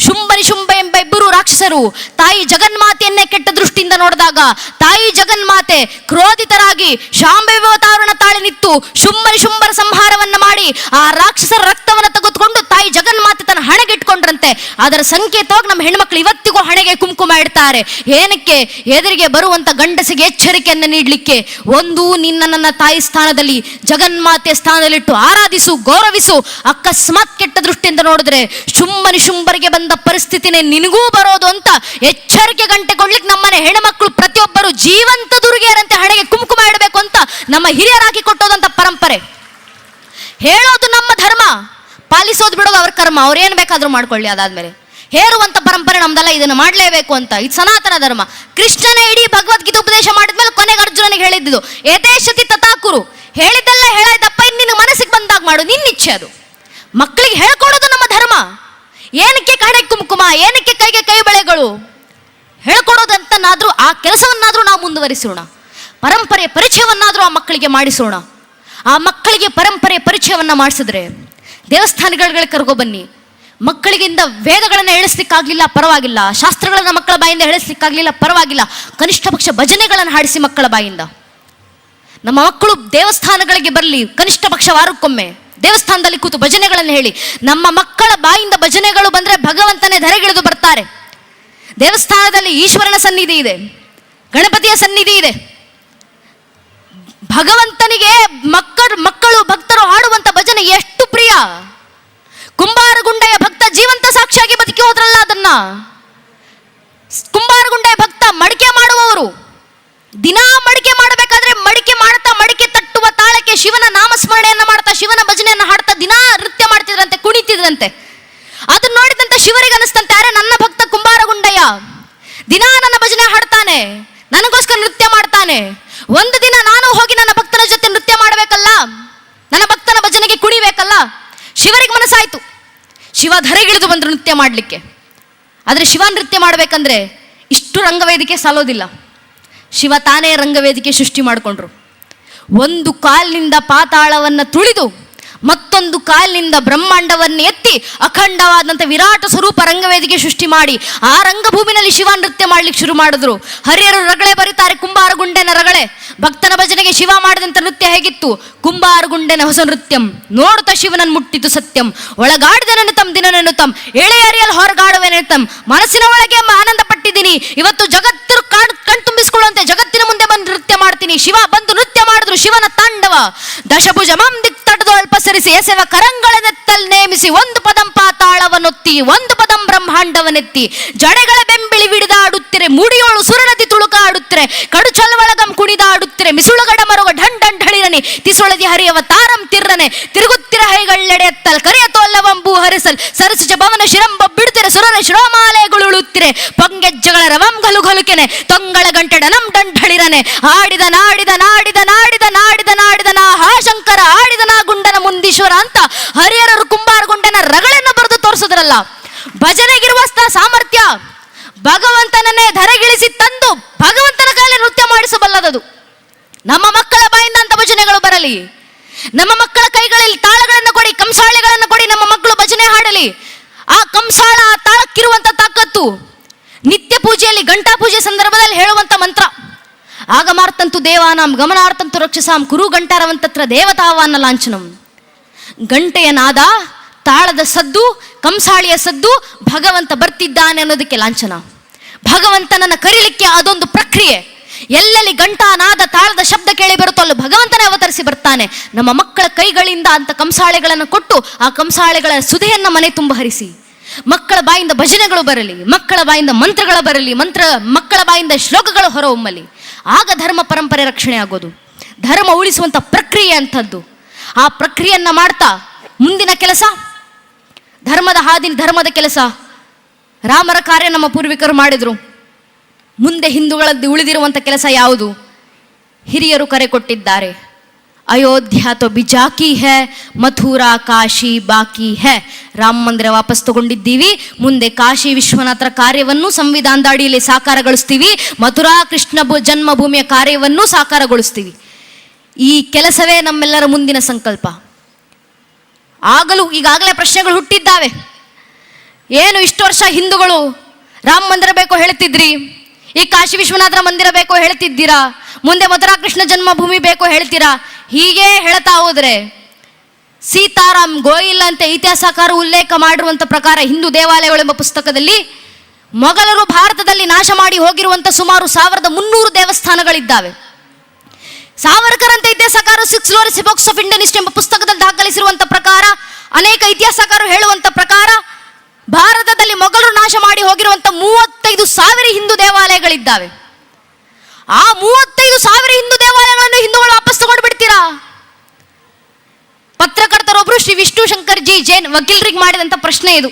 ಶುಂಭ ನಿಶುಂಭ ಎಂಬ ಇಬ್ಬರು ರಾಕ್ಷಸರು ತಾಯಿ ಜಗನ್ಮಾತೆಯನ್ನೇ ಕೆಟ್ಟ ದೃಷ್ಟಿಯಿಂದ ನೋಡಿದಾಗ ತಾಯಿ ಜಗನ್ಮಾತೆ ಕ್ರೋಧಿತರಾಗಿ ಶಾಂಭವತಾವರಣ ತಾಳಿ ನಿಂತು ಶುಂಭ ನಿಶುಂಭರ ಸಂಹಾರವನ್ನ ಮಾಡಿ ಆ ರಾಕ್ಷಸರ ರಕ್ತವನ್ನು ತೆಗೆದುಕೊಂಡು ತಾಯಿ ಜಗನ್ಮಾತೆ ತನ್ನ ಹಣೆಗೆ ಇಟ್ಕೊಂಡ್ರಂತೆ. ಅದರ ಸಂಕೇತವಾಗಿ ನಮ್ಮ ಹೆಣ್ಮಕ್ಳು ಇವತ್ತಿಗೂ ಹಣೆಗೆ ಕುಂಕುಮ ಇಡ್ತಾರೆ. ಏನಕ್ಕೆ? ಎದುರಿಗೆ ಬರುವಂತ ಗಂಡಸಿಗೆ ಎಚ್ಚರಿಕೆಯನ್ನು ನೀಡಲಿಕ್ಕೆ. ಒಂದು, ನಿನ್ನ ನನ್ನ ತಾಯಿ ಸ್ಥಾನದಲ್ಲಿ ಜಗನ್ಮಾತೆ ಸ್ಥಾನದಲ್ಲಿಟ್ಟು ಆರಾಧಿಸು, ಗೌರವಿಸು. ಅಕಸ್ಮಾತ್ ಕೆಟ್ಟ ದೃಷ್ಟಿಯಿಂದ ನೋಡಿದ್ರೆ ಶುಂಭ ನಿಶುಂಭರಿಗೆ ಬಂದ ಪರಿಸ್ಥಿತಿನೇ ನಿನಗೂ ಬರೋದು ಅಂತ ಎಚ್ಚರಿಕೆ ಗಂಟೆ ಕೊಡ್ಲಿಕ್ಕೆ ನಮ್ಮನೆ ಹೆಣ್ಮಕ್ಳು ಪ್ರತಿಯೊಬ್ಬರು ಜೀವಂತ ದುರ್ಗೆಯರಂತೆ ಹಣೆಗೆ ಕುಂಕುಮ ಇಡಬೇಕು ಅಂತ ನಮ್ಮ ಹಿರಿಯರಾಗಿ ಕೊಟ್ಟೋದಂತ ಪರಂಪರೆ. ಹೇಳೋದು ನಮ್ಮ ಧರ್ಮ, ಪಾಲಿಸೋದು ಬಿಡೋದು ಅವ್ರ ಕರ್ಮ. ಅವ್ರೇನ್ ಬೇಕಾದ್ರೂ ಮಾಡ್ಕೊಳ್ಳಿ. ಅದಾದ್ಮೇಲೆ ಹೇರುವಂತ ಪರಂಪರೆ ನಮ್ದಲ್ಲ, ಇದನ್ನು ಮಾಡಲೇಬೇಕು ಅಂತ. ಇದು ಸನಾತನ ಧರ್ಮ. ಕೃಷ್ಣನೇ ಇಡೀ ಭಗವದ್ಗೀತೆ ಉಪದೇಶ ಮಾಡಿದ್ಮೇಲೆ ಕೊನೆಗೆ ಅರ್ಜುನನಿಗೆ ಹೇಳಿದ್ದು ಯಥೇಶತಿ ತಥಾಕುರು. ಹೇಳಿದ್ದೆಲ್ಲ ಹೇಳಾಯ್ತಪ್ಪ, ಇನ್ನು ನಿನ್ನ ಮನಸ್ಸಿಗೆ ಬಂದಾಗ ಮಾಡು, ನಿನ್ನ ಇಚ್ಛೆ ಅದು. ಮಕ್ಕಳಿಗೆ ಹೇಳ್ಕೊಡೋದು ನಮ್ಮ ಧರ್ಮ. ಏನಕ್ಕೆ ಹಣೆ ಕುಂಕುಮ, ಏನಕ್ಕೆ ಕೈಗೆ ಕೈ ಬಳೆಗಳು ಹೇಳ್ಕೊಡೋದಂತನಾದ್ರೂ ಆ ಕೆಲಸವನ್ನಾದ್ರೂ ನಾವು ಮುಂದುವರಿಸೋಣ. ಪರಂಪರೆ ಪರಿಚಯವನ್ನಾದ್ರೂ ಆ ಮಕ್ಕಳಿಗೆ ಮಾಡಿಸೋಣ. ಆ ಮಕ್ಕಳಿಗೆ ಪರಂಪರೆ ಪರಿಚಯವನ್ನ ಮಾಡಿಸಿದ್ರೆ ದೇವಸ್ಥಾನಗಳಿಗೆ ಕರ್ಕೊ ಬನ್ನಿ, ಮಕ್ಕಳಿಗಿಂದ ವೇದಗಳನ್ನು ಹೇಳಿಸ್ಲಿಕ್ಕಾಗಲಿಲ್ಲ, ಪರವಾಗಿಲ್ಲ. ಶಾಸ್ತ್ರಗಳನ್ನು ಮಕ್ಕಳ ಬಾಯಿಂದ ಹೇಳಿಸ್ಲಿಕ್ಕಾಗಲಿಲ್ಲ, ಪರವಾಗಿಲ್ಲ. ಕನಿಷ್ಠ ಪಕ್ಷ ಭಜನೆಗಳನ್ನು ಹಾಡಿಸಿ ಮಕ್ಕಳ ಬಾಯಿಂದ. ನಮ್ಮ ಮಕ್ಕಳು ದೇವಸ್ಥಾನಗಳಿಗೆ ಬರಲಿ, ಕನಿಷ್ಠ ಪಕ್ಷ ವಾರಕ್ಕೊಮ್ಮೆ ದೇವಸ್ಥಾನದಲ್ಲಿ ಕೂತು ಭಜನೆಗಳನ್ನು ಹೇಳಿ. ನಮ್ಮ ಮಕ್ಕಳ ಬಾಯಿಂದ ಭಜನೆಗಳು ಬಂದರೆ ಭಗವಂತನೇ ಧರೆಗಿಳಿದು ಬರ್ತಾರೆ. ದೇವಸ್ಥಾನದಲ್ಲಿ ಈಶ್ವರನ ಸನ್ನಿಧಿ ಇದೆ, ಗಣಪತಿಯ ಸನ್ನಿಧಿ ಇದೆ. ಭಗವಂತನಿಗೆ ಮಕ್ಕಳು ಭಕ್ತರು ಹಾಡುವಂತ ಭಜನೆ ಎಷ್ಟು ಪ್ರಿಯ. ಕುಂಬಾರಗುಂಡೆಯ ಭಕ್ತ ಜೀವಂತ ಸಾಕ್ಷಿಯಾಗಿ ಬದುಕಿ ಹೋದ್ರಲ್ಲ ಅದನ್ನ. ಕುಂಬಾರಗುಂಡೆಯ ಭಕ್ತ ಮಡಿಕೆ ಮಾಡುವವರು ದಿನಾ ಮಡಿಕೆ ಮಾಡಬೇಕಾದ್ರೆ ಮಡಿಕೆ ತಟ್ಟುವ ತಾಳಕ್ಕೆ ಶಿವನ ನಾಮಸ್ಮರಣೆಯನ್ನ ಮಾಡ್ತಾ, ಶಿವನ ಭಜನೆಯನ್ನ ಹಾಡ್ತಾ ದಿನಾ ನೃತ್ಯ ಮಾಡ್ತಿದ್ರಂತೆ, ಕುಣಿತಿದ್ರಂತೆ. ಅದನ್ನ ನೋಡಿದಂತ ಶಿವರಿಗೆ ಅನಿಸ್ತಂತೆ, ಅರೆ ನನ್ನ ಭಕ್ತ ಕುಂಬಾರಗುಂಡೆಯ ದಿನಾ ನನ್ನ ಭಜನೆ ಹಾಡ್ತಾನೆ, ನನಗೋಸ್ಕರ ನೃತ್ಯ ಮಾಡ್ತಾನೆ. ಒಂದು ದಿನ ನಾನು ಹೋಗಿ ನನ್ನ ಭಕ್ತನ ಜೊತೆ ನೃತ್ಯ ಮಾಡಬೇಕಲ್ಲ, ನನ್ನ ಭಕ್ತನ ಭಜನೆಗೆ ಕುಣಿಬೇಕಲ್ಲ. ಶಿವರಿಗೆ ಮನಸ್ಸಾಯ್ತು. ಶಿವ ಧರೆಗಿಳಿದು ಬಂದ್ರು ನೃತ್ಯ ಮಾಡಲಿಕ್ಕೆ. ಆದರೆ ಶಿವ ನೃತ್ಯ ಮಾಡಬೇಕಂದ್ರೆ ಇಷ್ಟು ರಂಗವೇದಿಕೆ ಸಾಲೋದಿಲ್ಲ. ಶಿವ ತಾನೇ ರಂಗವೇದಿಕೆ ಸೃಷ್ಟಿ ಮಾಡಿಕೊಂಡ್ರು. ಒಂದು ಕಾಲಿನಿಂದ ಪಾತಾಳವನ್ನು ತುಳಿದು ಮತ್ತೊಂದು ಕಾಲಿನಿಂದ ಬ್ರಹ್ಮಾಂಡವನ್ನು ಎತ್ತಿ ಅಖಂಡವಾದಂಥ ವಿರಾಟ ಸ್ವರೂಪ ರಂಗವೇದಿಕೆ ಸೃಷ್ಟಿ ಮಾಡಿ ಆ ರಂಗಭೂಮಿನಲ್ಲಿ ಶಿವ ನೃತ್ಯ ಮಾಡ್ಲಿಕ್ಕೆ ಶುರು ಮಾಡಿದ್ರು. ಹರಿಯರು ರಗಳೆ ಬರೀತಾರೆ, ಕುಂಬಾರಗುಂಡೆನ ರಗಳೆ. ಭಕ್ತನ ಭಜನೆಗೆ ಶಿವ ಮಾಡಿದಂಥ ನೃತ್ಯ ಹೇಗಿತ್ತು? ಕುಂಬಾರಗುಂಡೆನ ಹೊಸ ನೃತ್ಯಂ ನೋಡುತ್ತಾ ಶಿವನನ್ನು ಮುಟ್ಟಿತು ಸತ್ಯಂ. ಒಳಗಾಡಿದನೆನುತಂ ದಿನನೆನುತಂ ಎಳೆಯರಿಯಲ್ಲಿ ಹೊರಗಾಡುವೆನೆನುತಂ. ಮನಸ್ಸಿನ ಒಳಗೆ ಆನಂದ ಪಟ್ಟಿದ್ದೀನಿ. ಇವತ್ತು ಜಗತ್ತು ಕಣ್ತುಂಬಿಸಿಕೊಳ್ಳುವಂತೆ ಜಗತ್ತಿನ ಮುಂದೆ ಬಂದು ನೃತ್ಯ ಮಾಡ್ತೀನಿ. ಶಿವ ಬಂದು ನೃತ್ಯ ಮಾಡಿದ್ರು. ಶಿವನ ತಾಂಡವ ದಶಭುಜ ಮಂ ದಿಕ್ ತಟದು ಅಲ್ಪ ಸರಿಸಿ ಎಸೆವ ಕರಂಗಳನೆತ್ತಲ್ ನೇಮಿಸಿ ಒಂದು ಪದಂ ಪಾತಾಳವನ್ನೊತ್ತಿ ಒಂದು ಪದಂ ಬ್ರಹ್ಮಾಂಡವನೆತ್ತಿ ಜಡೆಗಳ ಬೆಂಬಿಳಿ ವಿಡಿದಾಡುತ್ತಿರೆ ಮುಡಿಯೋಳು ಸುರನದಿ ತುಳುಕಾಡುತ್ತಿರೆ ಕಡು ಚಲವಳಗಂ ಕುಣಿದಾಡುತ್ತಿರೆ ಮಿಸುಳುಗಡ ಮರುಗ ಢಣ್ ಢಣ್ ಢಳಿರನೆ ತಿಸುಳದಿ ಹರಿಯವ ತಾರಂ ತಿರ್ರನೆ ತಿರುಗುತ್ತಿರ ಹೈಗಳ್ಳೆಡೆ ಎತ್ತಲ್ ಕರೆಯ ತೋಲ್ಲವಂಬೂ ಹರಿಸಲ್ ಸರಸಿಜ ಭವನ ಶಿರಂಬ ಬಿಡುತ್ತಿರೆ ಸುರನ ಶಿರೋಮಾಲೆಗಳುಳುತ್ತಿರೆ ಪೊಂಗೆಜ್ಜಗಳ ರವಂ ಗಲು ಗಲುಕೆನೆ ತೊಂಗಳ ಗಂಟೆ ಡನಂ ಢಳಿರನೆ ಆಡಿದ ನಾಡಿದ ನಾಡಿದ ನಾಡಿದ ನಾಡಿದ ನಾಡಿದ ನಾ ಹಾ ಶಂಕರ ಆಡಿದ ನಾ ಗುಂಡನ ಮುಂದೀಶ್ವರ ಅಂತ ಹರಿಹರರು ಕುಂಬಾರಗುಂಡನ ರಗಳನ್ನು ಬರೆದು ತೋರಿಸಿದ್ರಲ್ಲ. ಭಜನೆಗಿರುವಷ್ಟ ಸಾಮರ್ಥ್ಯ ಭಗವಂತನನ್ನೇ ಧರೆಗಿಳಿಸಿ ತಂದು ಭಗವಂತನ ಕೈಯಲ್ಲಿ ನೃತ್ಯ ಮಾಡಿಸಬಲ್ಲದದು. ನಮ್ಮ ಮಕ್ಕಳ ಬಾಯಿಂದ ಅಂತ ಭಜನೆಗಳು ಬರಲಿ. ನಮ್ಮ ಮಕ್ಕಳ ಕೈಗಳಲ್ಲಿ ತಾಳಗಳನ್ನು ಕೊಡಿ, ಕಂಸಾಳೆಗಳನ್ನು ಕೊಡಿ. ನಮ್ಮ ಮಕ್ಕಳು ಭಜನೆ ಹಾಡಲಿ. ಆ ಕಂಸಾಳ ಆ ತಾಳಕ್ಕಿರುವಂತ ತಾಕತ್ತು ನಿತ್ಯ ಪೂಜೆಯಲ್ಲಿ ಗಂಟಾ ಪೂಜೆ ಸಂದರ್ಭದಲ್ಲಿ ಹೇಳುವಂತ ಮಂತ್ರ ಆಗಮಾರ್ತಂತು ದೇವಾನಾಂ ಗಮನಾರ್ಥಂತು ರಕ್ಷಸಾಂ ಕುರು ಗಂಟಾರವಂತತ್ರ ದೇವತಾವಾನ ಲಾಂಛನಂ. ಗಂಟೆಯ ನಾದ, ತಾಳದ ಸದ್ದು, ಕಂಸಾಳಿಯ ಸದ್ದು, ಭಗವಂತ ಬರ್ತಿದ್ದಾನೆ ಅನ್ನೋದಕ್ಕೆ ಲಾಂಛನ. ಭಗವಂತನನ್ನ ಕರೀಲಿಕ್ಕೆ ಅದೊಂದು ಪ್ರಕ್ರಿಯೆ. ಎಲ್ಲೆಲ್ಲಿ ಗಂಟಾ ನಾದ ತಾಳದ ಶಬ್ದ ಕೇಳಿ ಬರುತ್ತೋ ಅಲ್ಲಿ ಭಗವಂತನೇ ಅವತರಿಸಿ ಬರ್ತಾನೆ. ನಮ್ಮ ಮಕ್ಕಳ ಕೈಗಳಿಂದ ಅಂತ ಕಂಸಾಳೆಗಳನ್ನು ಕೊಟ್ಟು ಆ ಕಂಸಾಳೆಗಳ ಸುಧೆಯನ್ನ ಮನೆ ತುಂಬ ಹರಿಸಿ ಮಕ್ಕಳ ಬಾಯಿಂದ ಭಜನೆಗಳು ಬರಲಿ, ಮಕ್ಕಳ ಬಾಯಿಂದ ಮಂತ್ರಗಳ ಬರಲಿ, ಮಕ್ಕಳ ಬಾಯಿಂದ ಶ್ಲೋಕಗಳು ಹೊರಹೊಮ್ಮಲಿ. ಆಗ ಧರ್ಮ ಪರಂಪರೆ ರಕ್ಷಣೆ ಆಗೋದು. ಧರ್ಮ ಉಳಿಸುವಂಥ ಪ್ರಕ್ರಿಯೆ ಅಂಥದ್ದು. ಆ ಪ್ರಕ್ರಿಯೆಯನ್ನ ಮಾಡ್ತಾ ಮುಂದಿನ ಕೆಲಸ ಧರ್ಮದ ಹಾದಿ, ಧರ್ಮದ ಕೆಲಸ. ರಾಮರ ಕಾರ್ಯ ನಮ್ಮ ಪೂರ್ವಿಕರು ಮಾಡಿದ್ರು. ಮುಂದೆ ಹಿಂದೂಗಳದ್ದು ಉಳಿದಿರುವಂಥ ಕೆಲಸ ಯಾವುದು? ಹಿರಿಯರು ಕರೆ ಕೊಟ್ಟಿದ್ದಾರೆ. ಅಯೋಧ್ಯ ತೋ ಬಿಜಾಕಿ ಹೇ, ಮಥುರಾ ಕಾಶಿ ಬಾಕಿ ಹೇ. ರಾಮ ಮಂದಿರ ವಾಪಸ್ ತಗೊಂಡಿದ್ದೀವಿ. ಮುಂದೆ ಕಾಶಿ ವಿಶ್ವನಾಥರ ಕಾರ್ಯವನ್ನು ಸಂವಿಧಾನದ ಅಡಿಯಲ್ಲಿ ಸಾಕಾರಗೊಳಿಸ್ತೀವಿ. ಮಥುರಾ ಕೃಷ್ಣ ಜನ್ಮಭೂಮಿಯ ಕಾರ್ಯವನ್ನು ಸಾಕಾರಗೊಳಿಸ್ತೀವಿ. ಈ ಕೆಲಸವೇ ನಮ್ಮೆಲ್ಲರ ಮುಂದಿನ ಸಂಕಲ್ಪ. ಈಗಾಗಲೇ ಪ್ರಶ್ನೆಗಳು ಹುಟ್ಟಿದ್ದಾವೆ. ಏನು ಇಷ್ಟು ವರ್ಷ ಹಿಂದೂಗಳು ರಾಮ ಮಂದಿರ ಬೇಕೋ ಹೇಳ್ತಿದ್ರಿ, ಈ ಕಾಶಿ ವಿಶ್ವನಾಥರ ಮಂದಿರ ಬೇಕೋ ಹೇಳ್ತಿದ್ದೀರಾ, ಮುಂದೆ ಮಥುರಾ ಕೃಷ್ಣ ಜನ್ಮಭೂಮಿ ಬೇಕೋ ಹೇಳ್ತೀರಾ. ಹೀಗೆ ಹೇಳ್ತಾ ಹೋದ್ರೆ ಸೀತಾರಾಮ್ ಗೋಯಿಲ್ ಅಂತ ಇತಿಹಾಸಕಾರ ಉಲ್ಲೇಖ ಮಾಡಿರುವಂಥ ಪ್ರಕಾರ ಹಿಂದೂ ದೇವಾಲಯಗಳು ಎಂಬ ಪುಸ್ತಕದಲ್ಲಿ ಮೊಘಲರು ಭಾರತದಲ್ಲಿ ನಾಶ ಮಾಡಿ ಹೋಗಿರುವಂಥ ಸುಮಾರು 1300 ದೇವಸ್ಥಾನಗಳಿದ್ದಾವೆ. ಸಾವರ್ಕರ್ ಅಂತ ಇತಿಹಾಸಕಾರ 6 Glorious Books of Indian History ಎಂಬ ಪುಸ್ತಕದಲ್ಲಿ ದಾಖಲಿಸಿರುವಂಥ ಪ್ರಕಾರ, ಅನೇಕ ಇತಿಹಾಸಕಾರರು ಹೇಳುವಂಥ ಪ್ರಕಾರ ಭಾರತದಲ್ಲಿ ಮೊಘಲರು ನಾಶ ಮಾಡಿ ಹೋಗಿರುವಂಥ 35,000 ಹಿಂದೂ ದೇವಾಲಯಗಳಿದ್ದಾವೆ. ಆ 35,000 ಹಿಂದೂ ದೇವಾಲಯಗಳನ್ನು ಹಿಂದೂಗಳು ವಾಪಸ್ ತಗೊಂಡು ಬಿಡ್ತೀರಾ? ಪತ್ರಕರ್ತರೊಬ್ರು ಶ್ರೀ ವಿಷ್ಣು ಶಂಕರ್ ಜಿ ಜೈನ್ ವಕೀಲರಿಗೆ ಮಾಡಿದಂಥ ಪ್ರಶ್ನೆ ಇದು.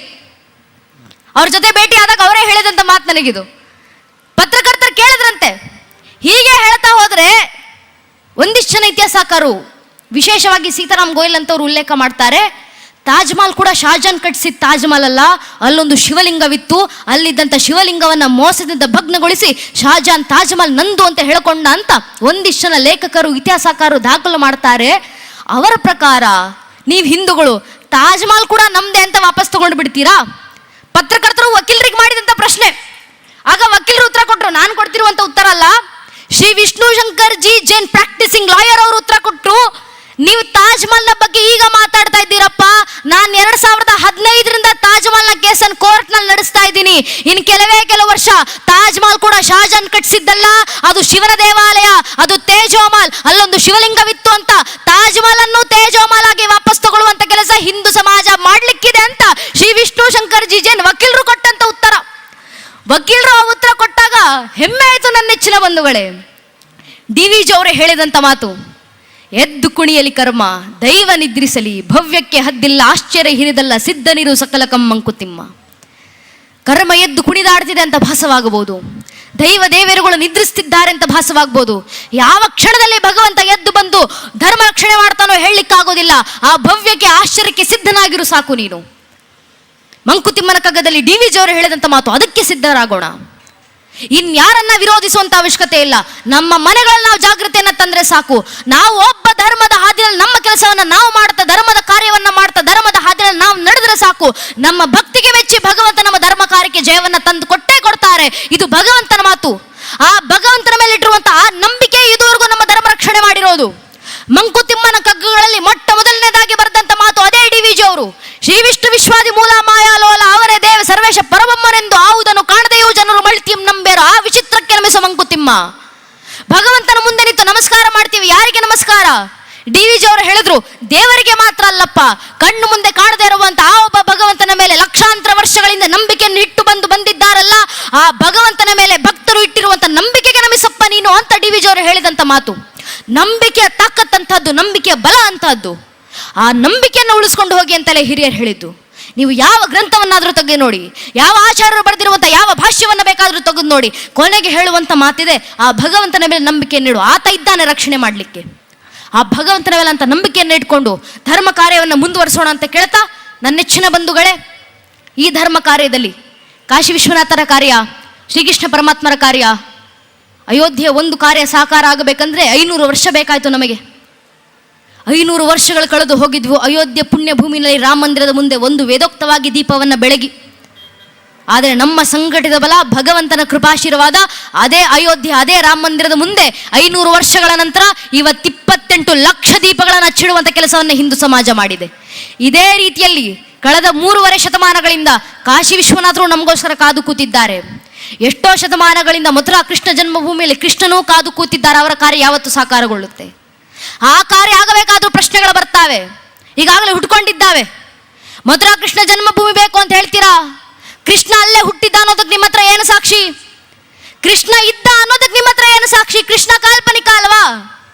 ಅವ್ರ ಜೊತೆ ಭೇಟಿ ಆದಾಗ ಅವರೇ ಹೇಳಿದಂಥ ಮಾತು ನನಗಿದು. ಪತ್ರಕರ್ತರು ಕೇಳಿದ್ರಂತೆ, ಹೀಗೆ ಹೇಳ್ತಾ ಹೋದ್ರೆ ಒಂದಿಷ್ಟು ಜನ ಇತಿಹಾಸಕಾರರು, ವಿಶೇಷವಾಗಿ ಸೀತಾರಾಮ್ ಗೋಯಲ್ ಅಂತವ್ರು ಉಲ್ಲೇಖ ಮಾಡ್ತಾರೆ, ತಾಜ್ ಮಹಲ್ ಕೂಡ ಶಾಜಾನ್ ಕಟ್ಟಿಸಿದ ತಾಜ್ ಮಹಲ್ ಅಲ್ಲ, ಅಲ್ಲೊಂದು ಶಿವಲಿಂಗವಿತ್ತು, ಅಲ್ಲಿದ್ದಂಥ ಶಿವಲಿಂಗವನ್ನು ಮೋಸದಿಂದ ಭಗ್ನಗೊಳಿಸಿ ಶಾಜಾನ್ ತಾಜ್ ಮಹಲ್ ನಂದು ಅಂತ ಹೇಳ್ಕೊಂಡ ಅಂತ ಒಂದಿಷ್ಟು ಜನ ಲೇಖಕರು ಇತಿಹಾಸಕಾರರು ದಾಖಲು ಮಾಡ್ತಾರೆ. ಅವರ ಪ್ರಕಾರ ನೀವು ಹಿಂದೂಗಳು ತಾಜ್ ಮಹಲ್ ಕೂಡ ನಮ್ದೇ ಅಂತ ವಾಪಸ್ ತಗೊಂಡು ಬಿಡ್ತೀರಾ? ಪತ್ರಕರ್ತರು ವಕೀಲರಿಗೆ ಮಾಡಿದಂಥ ಪ್ರಶ್ನೆ. ಆಗ ವಕೀಲರು ಉತ್ತರ ಕೊಟ್ಟರು. ನಾನು ಕೊಡ್ತಿರುವಂಥ ಉತ್ತರ ಅಲ್ಲ, Shri Vishnu Shankar G Jain practising lawyer ಅವರು ಉತ್ತರ ಕೊಟ್ಟರು. ನೀವು ತಾಜ್ ಮಹಲ್ನ ಬಗ್ಗೆ ಈಗ ಮಾತಾಡ್ತಾ ಇದ್ದೀರಪ್ಪ, ನಾನು 2015ರಿಂದ ತಾಜ್ ಮಹಲ್ನ ಕೇಸನ್ನು ಕೋರ್ಟ್ನಲ್ಲಿ ನಡೆಸ್ತಾ ಇದ್ದೀನಿ. ಇನ್ನು ಕೆಲವು ವರ್ಷ ತಾಜ್ ಮಹಲ್ ಕೂಡ ಶಾಜಹಾನ್ ಕಟ್ಟಿಸಿದ್ದಲ್ಲ, ಅದು ಶಿವನ ದೇವಾಲಯ, ಅದು ತೇಜೋಮಹಲ್, ಅಲ್ಲೊಂದು ಶಿವಲಿಂಗವಿತ್ತು ಅಂತ ತಾಜ್ ಮಹಲ್ ಅನ್ನು ತೇಜೋಮಹಲ್ ಆಗಿ ವಾಪಸ್ ತಗೊಳ್ಳುವಂತ ಕೆಲಸ ಹಿಂದೂ ಸಮಾಜ ಮಾಡ್ಲಿಕ್ಕಿದೆ ಅಂತ ಶ್ರೀ ವಿಷ್ಣು ಶಂಕರ್ ಜಿ ಜೈನ್ ವಕೀಲರು ಕೊಟ್ಟಂತ ಉತ್ತರ. ವಕೀಲರು ಆ ಉತ್ತರ ಕೊಟ್ಟಾಗ ಹೆಮ್ಮೆ ಆಯಿತು ನನ್ನ ನೆಚ್ಚಿನ ಬಂಧುಗಳೇ. DVG ಅವರೇ ಹೇಳಿದಂತ ಮಾತು, ಎದ್ದು ಕುಣಿಯಲಿ ಕರ್ಮ ದೈವ ನಿದ್ರಿಸಲಿ, ಭವ್ಯಕ್ಕೆ ಹದ್ದಿಲ್ಲ ಆಶ್ಚರ್ಯ ಹಿರಿದಲ್ಲ, ಸಿದ್ಧನಿರು ಸಕಲ ಮಂಕುತಿಮ್ಮ. ಕರ್ಮ ಎದ್ದು ಕುಣಿದಾಡ್ತಿದೆ ಅಂತ ಭಾಸವಾಗಬಹುದು, ದೈವ ದೇವರುಗಳು ನಿದ್ರಿಸ್ತಿದ್ದಾರೆ ಅಂತ ಭಾಸವಾಗಬಹುದು. ಯಾವ ಕ್ಷಣದಲ್ಲಿ ಭಗವಂತ ಎದ್ದು ಬಂದು ಧರ್ಮ ರಕ್ಷಣೆ ಮಾಡ್ತಾನೋ ಹೇಳಲಿಕ್ಕಾಗೋದಿಲ್ಲ. ಆ ಭವ್ಯಕ್ಕೆ ಆಶ್ಚರ್ಯಕ್ಕೆ ಸಿದ್ಧನಾಗಿರು ಸಾಕು ನೀನು. ಮಂಕುತಿಮ್ಮನ ಕಗ್ಗದಲ್ಲಿ DVG ಅವರು ಹೇಳಿದಂತ ಮಾತು, ಅದಕ್ಕೆ ಸಿದ್ಧರಾಗೋಣ. ಇನ್ಯಾರನ್ನ ವಿರೋಧಿಸುವಂತ ಅವಶ್ಯಕತೆ ಇಲ್ಲ. ನಮ್ಮ ಮನೆಗಳಲ್ಲಿ ನಾವು ಜಾಗೃತಿಯನ್ನ ತಂದ್ರೆ ಸಾಕು. ನಾವು ಒಬ್ಬ ಧರ್ಮದ ಹಾದಿಯಲ್ಲಿ ನಮ್ಮ ಕೆಲಸವನ್ನ ನಾವು ಮಾಡ್ತಾ, ಧರ್ಮದ ಕಾರ್ಯವನ್ನ ಮಾಡ್ತಾ, ಧರ್ಮದ ಹಾದಿಯಲ್ಲಿ ನಾವು ನಡೆದ್ರೆ ಸಾಕು. ನಮ್ಮ ಭಕ್ತಿಗೆ ಮೆಚ್ಚಿ ಭಗವಂತ ನಮ್ಮ ಧರ್ಮ ಕಾರ್ಯಕ್ಕೆ ಜಯವನ್ನ ತಂದು ಕೊಟ್ಟೇ ಕೊಡ್ತಾರೆ. ಇದು ಭಗವಂತನ ಮಾತು. ಆ ಭಗವಂತನ ಮೇಲೆ ಇಟ್ಟಿರುವಂತಹ ಆ ನಂಬಿಕೆ ಇದುವರೆಗೂ ನಮ್ಮ ಧರ್ಮ ರಕ್ಷಣೆ ಮಾಡಿರೋದು. ಮಂಕುತಿಮ್ಮನ ಕಗ್ಗಗಳಲ್ಲಿ ಮೊಟ್ಟ ಮೊದಲನೇದಾಗಿ ಬರೆದಂತ ಮಾತು ಅದೇ DVG ಅವರು. ಶ್ರೀ ವಿಷ್ಣು ವಿಶ್ವಾದಿ ಮೂಲ ಮಾಯಾಲೋಲ ಅವರೇ ದೇವ ಸರ್ವೇಶ ಪರಬ್ರಹ್ಮನೆಂದು ಆವುದನ್ನು ಕಾಣದೆಯೂ ಜನರು ಮಳ್ತಿಯಂ ನಂಬೇರು, ಆ ವಿಚಿತ್ರಕ್ಕೆ ನಮಿಸುವ ಮಂಕುತಿಮ್ಮ. ಭಗವಂತನ ಮುಂದೆ ನಿಂತು ನಮಸ್ಕಾರ ಮಾಡ್ತೀವಿ. ಯಾರಿಗೆ ನಮಸ್ಕಾರ? DVG ಅವರು ಹೇಳಿದ್ರು, ದೇವರಿಗೆ ಮಾತ್ರ ಅಲ್ಲಪ್ಪ, ಕಣ್ಣು ಮುಂದೆ ಕಾಣದೇ ಇರುವಂತ ಆ ಒಬ್ಬ ಭಗವಂತನ ಮೇಲೆ ಲಕ್ಷಾಂತರ ವರ್ಷಗಳಿಂದ ನಂಬಿಕೆಯನ್ನು ಇಟ್ಟು ಬಂದಿದ್ದಾರಲ್ಲ, ಆ ಭಗವಂತನ ಮೇಲೆ ಭಕ್ತರು ಇಟ್ಟಿರುವಂತ ನಂಬಿಕೆಗೆ ನಮಿಸಪ್ಪ ನೀನು ಅಂತ DVG ಅವರು ಹೇಳಿದಂತ ಮಾತು. ನಂಬಿಕೆಯ ತಾಕತ್ತಂತಹದ್ದು, ನಂಬಿಕೆಯ ಬಲ ಅಂತಹದ್ದು. ಆ ನಂಬಿಕೆಯನ್ನು ಉಳಿಸ್ಕೊಂಡು ಹೋಗಿ ಅಂತಲೇ ಹಿರಿಯರು ಹೇಳಿದ್ದು. ನೀವು ಯಾವ ಗ್ರಂಥವನ್ನಾದರೂ ತೆಗೆದು ನೋಡಿ, ಯಾವ ಆಚಾರ್ಯರು ಬರೆದಿರುವಂಥ ಯಾವ ಭಾಷ್ಯವನ್ನು ಬೇಕಾದರೂ ತೆಗೆದು ನೋಡಿ, ಕೊನೆಗೆ ಹೇಳುವಂಥ ಮಾತಿದೆ, ಆ ಭಗವಂತನ ಮೇಲೆ ನಂಬಿಕೆಯನ್ನಿಡು, ಆತ ಇದ್ದಾನೆ ರಕ್ಷಣೆ ಮಾಡಲಿಕ್ಕೆ. ಆ ಭಗವಂತನ ಮೇಲೆ ಅಂತ ನಂಬಿಕೆಯನ್ನು ಇಟ್ಕೊಂಡು ಧರ್ಮ ಕಾರ್ಯವನ್ನು ಮುಂದುವರಿಸೋಣ ಅಂತ ಕೇಳ್ತಾ, ನನ್ನ ನೆಚ್ಚಿನ ಬಂಧುಗಳೇ, ಈ ಧರ್ಮ ಕಾರ್ಯದಲ್ಲಿ ಕಾಶಿ ವಿಶ್ವನಾಥರ ಕಾರ್ಯ, ಶ್ರೀಕೃಷ್ಣ ಪರಮಾತ್ಮರ ಕಾರ್ಯ, ಅಯೋಧ್ಯೆಯ ಒಂದು ಕಾರ್ಯ ಸಾಕಾರ ಆಗಬೇಕಂದ್ರೆ 500 ವರ್ಷ ಬೇಕಾಯಿತು ನಮಗೆ. 500 ವರ್ಷಗಳು ಕಳೆದು ಹೋಗಿದ್ವು ಅಯೋಧ್ಯೆ ಪುಣ್ಯ ಭೂಮಿನಲ್ಲಿ ರಾಮ ಮಂದಿರದ ಮುಂದೆ ಒಂದು ವೇದೋಕ್ತವಾಗಿ ದೀಪವನ್ನು ಬೆಳಗಿ. ಆದರೆ ನಮ್ಮ ಸಂಘಟಿತ ಬಲ, ಭಗವಂತನ ಕೃಪಾಶೀರ್ವಾದ, ಅದೇ ಅಯೋಧ್ಯೆ, ಅದೇ ರಾಮ ಮಂದಿರದ ಮುಂದೆ 500 ವರ್ಷಗಳ ನಂತರ ಇವತ್ತು 28 ಲಕ್ಷ ದೀಪಗಳನ್ನು ಹಚ್ಚಿಡುವಂಥ ಕೆಲಸವನ್ನು ಹಿಂದೂ ಸಮಾಜ ಮಾಡಿದೆ. ಇದೇ ರೀತಿಯಲ್ಲಿ ಕಳೆದ 3.5 ಶತಮಾನಗಳಿಂದ ಕಾಶಿ ವಿಶ್ವನಾಥರು ನಮಗೋಸ್ಕರ ಕಾದು ಕೂತಿದ್ದಾರೆ. ಎಷ್ಟೋ ಶತಮಾನಗಳಿಂದ ಮಥುರಾ ಕೃಷ್ಣ ಜನ್ಮಭೂಮಿಯಲ್ಲಿ ಕೃಷ್ಣನೂ ಕಾದು ಕೂತಿದ್ದಾರೆ. ಅವರ ಕಾರ್ಯ ಯಾವತ್ತು ಸಾಕಾರಗೊಳ್ಳುತ್ತೆ? ಆ ಕಾರ್ಯ ಆಗಬೇಕಾದ್ರೂ ಪ್ರಶ್ನೆಗಳು ಬರ್ತಾವೆ, ಈಗಾಗಲೇ ಹುಟ್ಕೊಂಡಿದ್ದಾವೆ. ಮಥುರಾ ಕೃಷ್ಣ ಜನ್ಮಭೂಮಿ ಬೇಕು ಅಂತ ಹೇಳ್ತೀರಾ? ಕೃಷ್ಣ ಅಲ್ಲೇ ಹುಟ್ಟಿದ್ದ ಅನ್ನೋದಕ್ಕೆ ನಿಮ್ಮ ಹತ್ರ ಏನು ಸಾಕ್ಷಿ? ಕೃಷ್ಣ ಇದ್ದ ಅನ್ನೋದಕ್ಕೆ ನಿಮ್ಮ ಹತ್ರ ಏನು ಸಾಕ್ಷಿ? ಕೃಷ್ಣ ಕಾಲ್ಪನಿಕ ಅಲ್ವಾ?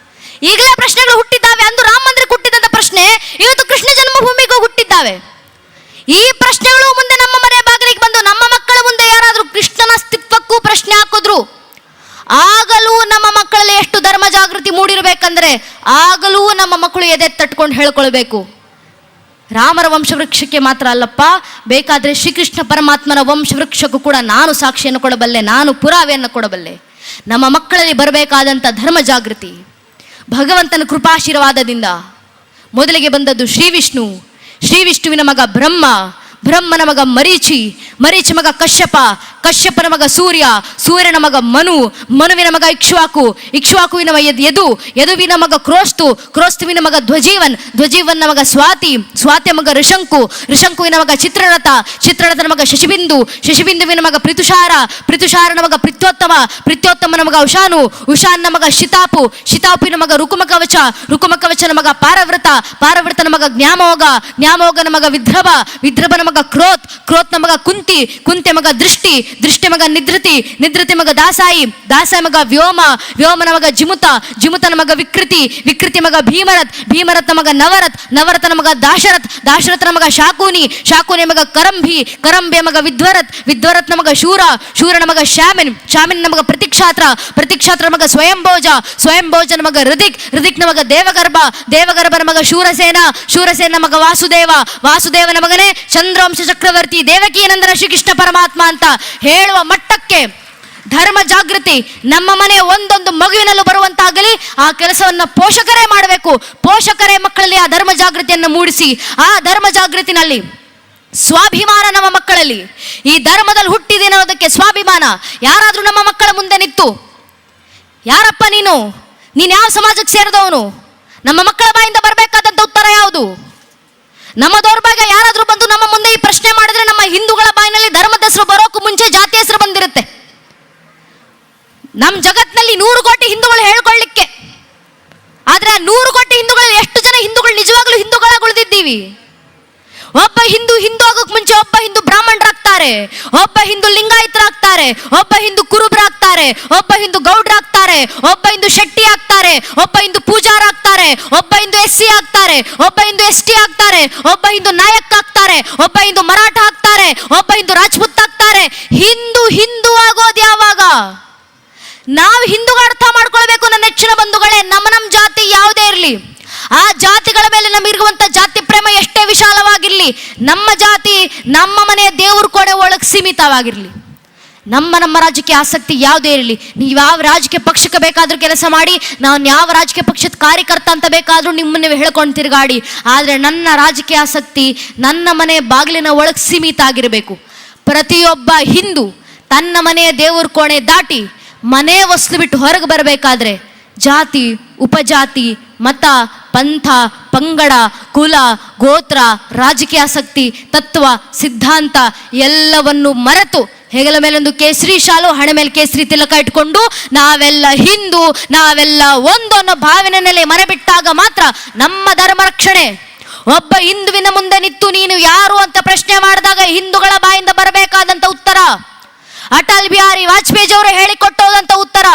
ಈಗಲೇ ಪ್ರಶ್ನೆಗಳು ಹುಟ್ಟಿದ್ದಾವೆ. ಅಂದು ರಾಮ ಮಂದಿರಕ್ಕೆ ಹುಟ್ಟಿದಂತ ಪ್ರಶ್ನೆ ಇವತ್ತು ಕೃಷ್ಣ ಜನ್ಮಭೂಮಿಗೂ ಹುಟ್ಟಿದ್ದಾವೆ. ಈ ಪ್ರಶ್ನೆಗಳು ಮುಂದೆ ನಮ್ಮ ಮನೆ ಬಾಗಿಲಿಗೆ ಬಂದು ನಮ್ಮ ಮಕ್ಕಳ ಮುಂದೆ ಯಾರಾದರೂ ಕೃಷ್ಣನ ಅಸ್ತಿತ್ವಕ್ಕೂ ಪ್ರಶ್ನೆ ಹಾಕಿದ್ರು, ಆಗಲೂ ನಮ್ಮ ಮಕ್ಕಳಲ್ಲಿ ಎಷ್ಟು ಧರ್ಮ ಜಾಗೃತಿ ಮೂಡಿರಬೇಕಂದ್ರೆ ಆಗಲೂ ನಮ್ಮ ಮಕ್ಕಳು ಎದೆ ತಟ್ಕೊಂಡು ಹೇಳ್ಕೊಳ್ಬೇಕು, ರಾಮರ ವಂಶವೃಕ್ಷಕ್ಕೆ ಮಾತ್ರ ಅಲ್ಲಪ್ಪ, ಬೇಕಾದರೆ ಶ್ರೀಕೃಷ್ಣ ಪರಮಾತ್ಮನ ವಂಶವೃಕ್ಷಕ್ಕೂ ಕೂಡ ನಾನು ಸಾಕ್ಷಿಯನ್ನು ಕೊಡಬಲ್ಲೆ, ನಾನು ಪುರಾವೆಯನ್ನು ಕೊಡಬಲ್ಲೆ. ನಮ್ಮ ಮಕ್ಕಳಲ್ಲಿ ಬರಬೇಕಾದಂಥ ಧರ್ಮ ಜಾಗೃತಿ ಭಗವಂತನ ಕೃಪಾಶೀರ್ವಾದದಿಂದ ಮೊದಲಿಗೆ ಬಂದದ್ದು ಶ್ರೀ ವಿಷ್ಣು, ಶ್ರೀ ವಿಷ್ಣುವಿನ ಮಗ ಬ್ರಹ್ಮ, ಬ್ರಹ್ಮನ ಮಗ ಮರೀಚಿ, ಮರೀಚಿ ಮಗ ಕಶ್ಯಪ, ಕಶ್ಯಪನ ಮಗ ಸೂರ್ಯ, ಸೂರ್ಯನ ಮಗ ಮನು, ಮನುವಿನ ಮಗ ಇಕ್ಷ್ವಾಕು, ಇಕ್ಷ್ವಾಕುವಿನ ಯದು, ಯದುವಿನ ಮಗ ಕ್ರೋಸ್ತು, ಕ್ರೋಸ್ತುವಿನ ಮಗ ಧ್ವಜೀವನ್, ಧ್ವಜೀವನ್ನ ಮಗ ಸ್ವಾತಿ, ಸ್ವಾತಿಯ ಮಗ ಋಷಂಕು, ಋಷಂಕುವಿನ ಮಗ ಚಿತ್ರರಥ, ಚಿತ್ರರಥನ ಮಗ ಶಶಿಬಿಂದು, ಶಶಿಬಿಂದುವಿನ ಮಗ ಪ್ರಿತುಷಾರ, ಪ್ರಿತುಷಾರನ ಮಗ ಪ್ರಿತ್ಯೋತ್ತಮ, ಪ್ರಿತ್ಯೋತ್ತಮನ ಮಗ ಉಷಾನು, ಉಷಾನ್ನ ಮಗ ಶಿತಾಪು, ಶಿತಾಪುವಿನ ಮಗ ರುಕುಮಕವಚ, ರುಕುಮಕವಚನ ಮಗ ಪಾರವೃತ, ಪಾರವೃತನ ಮಗ ಜ್ಞಾಮೋಗ, ಜ್ಞಾಮೋಗನ ಮಗ ವಿದ್ರಭ, ವಿದ್ರಭನ ಮಗ ಕ್ರೋತ್, ಕ್ರೋತ್ನ ಮಗ ಕುಂತಿ, ಕುಂತಿ ಮಗ ದೃಷ್ಟಿ, ದೃಷ್ಟಿ ಮಗ ನಿಧೃತಿ, ನಿಧೃತಿ ಮಗ ದಾಸಾಯಿ, ದಾಸಾಯಿ ಮಗ ವ್ಯೋಮ, ವ್ಯೋಮನ ಮಗ ಜಿಮುತ, ಜಿಮುತನ ಮಗ ವಿಕೃತಿ, ವಿಕೃತಿ ಮಗ ಭೀಮರಥ್, ಭೀಮರಥನ ಮಗ ನವರಥ್, ನವರಥನ ಮಗ ದಾಶರಥ್, ದಾಶರಥನ ಮಗ ಶಾಕೂನಿ, ಶಾಕೂನಿ ಮಗ ಕರಂಭಿ, ಕರಂಭಿಯ ಮಗ ವಿದ್ವರಥ್, ವಿದ್ವರಥನ ಮಗ ಶೂರ, ಶೂರನ ಮಗ ಶಾಮಿನ್, ಶಾಮಿನ ಮಗ ಪ್ರತಿಕ್ಷಾತ್ರ, ಪ್ರತಿಕ್ಷಾತ್ರ ಮಗ ಸ್ವಯಂಭೋಜ, ಸ್ವಯಂಭೋಜನ ಮಗ ಹೃದಿಕ್, ಹೃದಿಕ್ನ ಮಗ ದೇವಗರ್ಭ, ದೇವಗರ್ಭನ ಮಗ ಶೂರಸೇನ, ಶೂರಸೇನ ಮಗ ವಾಸುದೇವ, ವಾಸುದೇವನ ಮಗನೇ ಚಂದ್ರವಂಶ ಚಕ್ರವರ್ತಿ, ದೇವಕೀನಂದನ ಶ್ರೀಕೃಷ್ಣ ಪರಮಾತ್ಮ ಅಂತ ಹೇಳುವ ಮಟ್ಟಕ್ಕೆ ಧರ್ಮ ಜಾಗೃತಿ ನಮ್ಮ ಮನೆ ಒಂದೊಂದು ಮಗುವಿನಲ್ಲೂ ಬರುವಂತಾಗಲಿ. ಆ ಕೆಲಸವನ್ನು ಪೋಷಕರೇ ಮಾಡಬೇಕು. ಪೋಷಕರೇ ಮಕ್ಕಳಲ್ಲಿ ಆ ಧರ್ಮ ಜಾಗೃತಿಯನ್ನು ಮೂಡಿಸಿ, ಆ ಧರ್ಮ ಜಾಗೃತಿನಲ್ಲಿ ಸ್ವಾಭಿಮಾನ ನಮ್ಮ ಮಕ್ಕಳಲ್ಲಿ, ಈ ಧರ್ಮದಲ್ಲಿ ಹುಟ್ಟಿದೇನೆ ಅನ್ನೋದಕ್ಕೆ ಸ್ವಾಭಿಮಾನ. ಯಾರಾದರೂ ನಮ್ಮ ಮಕ್ಕಳ ಮುಂದೆ ನಿಂತು, ಯಾರಪ್ಪ ನೀನು ಯಾವ ಸಮಾಜಕ್ಕೆ ಸೇರಿದವನು, ನಮ್ಮ ಮಕ್ಕಳ ಬಾಯಿಂದ ಬರಬೇಕಾದಂಥ ಉತ್ತರ ಯಾವುದು? ನಮ್ಮ ದೌರ್ಭಾಗ್ಯ ಯಾರಾದರೂ ಬಂದು ನಮ್ಮ ಮುಂದೆ ಈ ಪ್ರಶ್ನೆ ಮಾಡಿದ್ರೆ ನಮ್ಮ ಹಿಂದೂಗಳ ಬಾಯಿನಲ್ಲಿ ಧರ್ಮದ ಹೆಸರು ಬರೋಕ್ಕೂ ಮುಂಚೆ ಜಾತಿ ಹೆಸರು ಬಂದಿರುತ್ತೆ. ನಮ್ಮ ಜಗತ್ತಿನಲ್ಲಿ 100 ಕೋಟಿ ಹಿಂದೂಗಳು ಹೇಳ್ಕೊಳ್ಳಿಕ್ಕೆ, ಆದ್ರೆ 100 ಕೋಟಿ ಹಿಂದೂಗಳಲ್ಲಿ ಎಷ್ಟು ಜನ ಹಿಂದೂಗಳು ನಿಜವಾಗ್ಲೂ ಹಿಂದೂಗಳಾಗಿ ಉಳಿದಿದ್ದೀವಿ? ಒಬ್ಬ ಹಿಂದೂ ಆಗೋಕ್ ಮುಂಚೆ ಒಬ್ಬ ಹಿಂದೂ ಬ್ರಾಹ್ಮಣರಾಗ್ತಾರೆ, ಒಬ್ಬ ಹಿಂದೂ ಲಿಂಗಾಯತರಾಗ್ತಾರೆ, ಒಬ್ಬ ಹಿಂದೂ ಕುರುಬರಾಗ್ತಾರೆ, ಒಬ್ಬ ಹಿಂದೂ ಗೌಡ್ರಾಗ್ತಾರೆ, ಒಬ್ಬ ಹಿಂದೂ ಶೆಟ್ಟಿ ಆಗ್ತಾರೆ, ಒಬ್ಬ ಹಿಂದೂ ಪೂಜಾರ ಆಗ್ತಾರೆ, ಒಬ್ಬ ಹಿಂದೂ SC ಆಗ್ತಾರೆ, ಒಬ್ಬ ಹಿಂದೂ ST ಆಗ್ತಾರೆ, ಒಬ್ಬ ಹಿಂದೂ ನಾಯಕ್ ಆಗ್ತಾರೆ, ಒಬ್ಬ ಹಿಂದೂ ಮರಾಠ ಆಗ್ತಾರೆ, ಒಬ್ಬ ಹಿಂದೂ ರಾಜ್ಪೂತ್ ಆಗ್ತಾರೆ. ಹಿಂದೂ ಆಗೋದು ಯಾವಾಗ? ನಾವು ಹಿಂದೂಗಳು ಅರ್ಥ ಮಾಡ್ಕೊಳ್ಬೇಕು ನನ್ನ ನೆಚ್ಚಿನ ಬಂಧುಗಳೇ. ನಮ್ಮ ಜಾತಿ ಯಾವುದೇ ಇರಲಿ, ಆ ಜಾತಿಗಳ ಮೇಲೆ ನಮಗಿರುವಂತ ಜಾತಿ ಪ್ರೇಮ ಎಷ್ಟೇ ವಿಶಾಲವಾಗಿರ್ಲಿ, ನಮ್ಮ ಜಾತಿ ನಮ್ಮ ಮನೆಯ ದೇವ್ರ ಕೋಣೆ ಒಳಗೆ ಸೀಮಿತವಾಗಿರ್ಲಿ. ನಮ್ಮ ರಾಜಕೀಯ ಆಸಕ್ತಿ ಯಾವುದೇ ಇರಲಿ, ನೀವು ಯಾವ ರಾಜಕೀಯ ಪಕ್ಷಕ್ಕೆ ಬೇಕಾದ್ರೂ ಕೆಲಸ ಮಾಡಿ, ನಾನು ಯಾವ ರಾಜಕೀಯ ಪಕ್ಷದ ಕಾರ್ಯಕರ್ತ ಅಂತ ಬೇಕಾದ್ರೂ ನಿಮ್ಮನ್ನು ಹೇಳ್ಕೊಂಡು ತಿರುಗಾಡಿ, ಆದರೆ ನನ್ನ ರಾಜಕೀಯ ಆಸಕ್ತಿ ನನ್ನ ಮನೆ ಬಾಗಿಲಿನ ಒಳಗೆ ಸೀಮಿತ ಆಗಿರಬೇಕು. ಪ್ರತಿಯೊಬ್ಬ ಹಿಂದೂ ತನ್ನ ಮನೆಯ ದೇವ್ರ ಕೋಣೆ ದಾಟಿ ಮನೆ ವಸ್ತು ಬಿಟ್ಟು ಹೊರಗೆ ಬರಬೇಕಾದ್ರೆ ಜಾತಿ, ಉಪಜಾತಿ, ಮತ, ಪಂಥ, ಪಂಗಡ, ಕುಲ, ಗೋತ್ರ, ರಾಜಕೀಯ ಆಸಕ್ತಿ, ತತ್ವ, ಸಿದ್ಧಾಂತ ಎಲ್ಲವನ್ನು ಮರೆತು ಹೆಗಲ ಮೇಲೊಂದು ಕೇಸರಿ ಶಾಲು, ಹಣೆ ಮೇಲೆ ಕೇಸರಿ ತಿಲಕ ಇಟ್ಕೊಂಡು ನಾವೆಲ್ಲ ಹಿಂದೂ, ನಾವೆಲ್ಲ ಒಂದು ಅನ್ನೋ ಭಾವನೆಯಲ್ಲಿ ಮರೆಬಿಟ್ಟಾಗ ಮಾತ್ರ ನಮ್ಮ ಧರ್ಮ ರಕ್ಷಣೆ. ಒಬ್ಬ ಹಿಂದುವಿನ ಮುಂದೆ ನಿಂತು ನೀನು ಯಾರು ಅಂತ ಪ್ರಶ್ನೆ ಮಾಡಿದಾಗ ಹಿಂದೂಗಳ ಬಾಯಿಂದ ಬರಬೇಕಾದಂತ ಉತ್ತರ, ಅಟಲ್ ಬಿಹಾರಿ ವಾಜಪೇಯಿ ಅವರು ಹೇಳಿಕೊಟ್ಟೋದಂತ ಉತ್ತರ,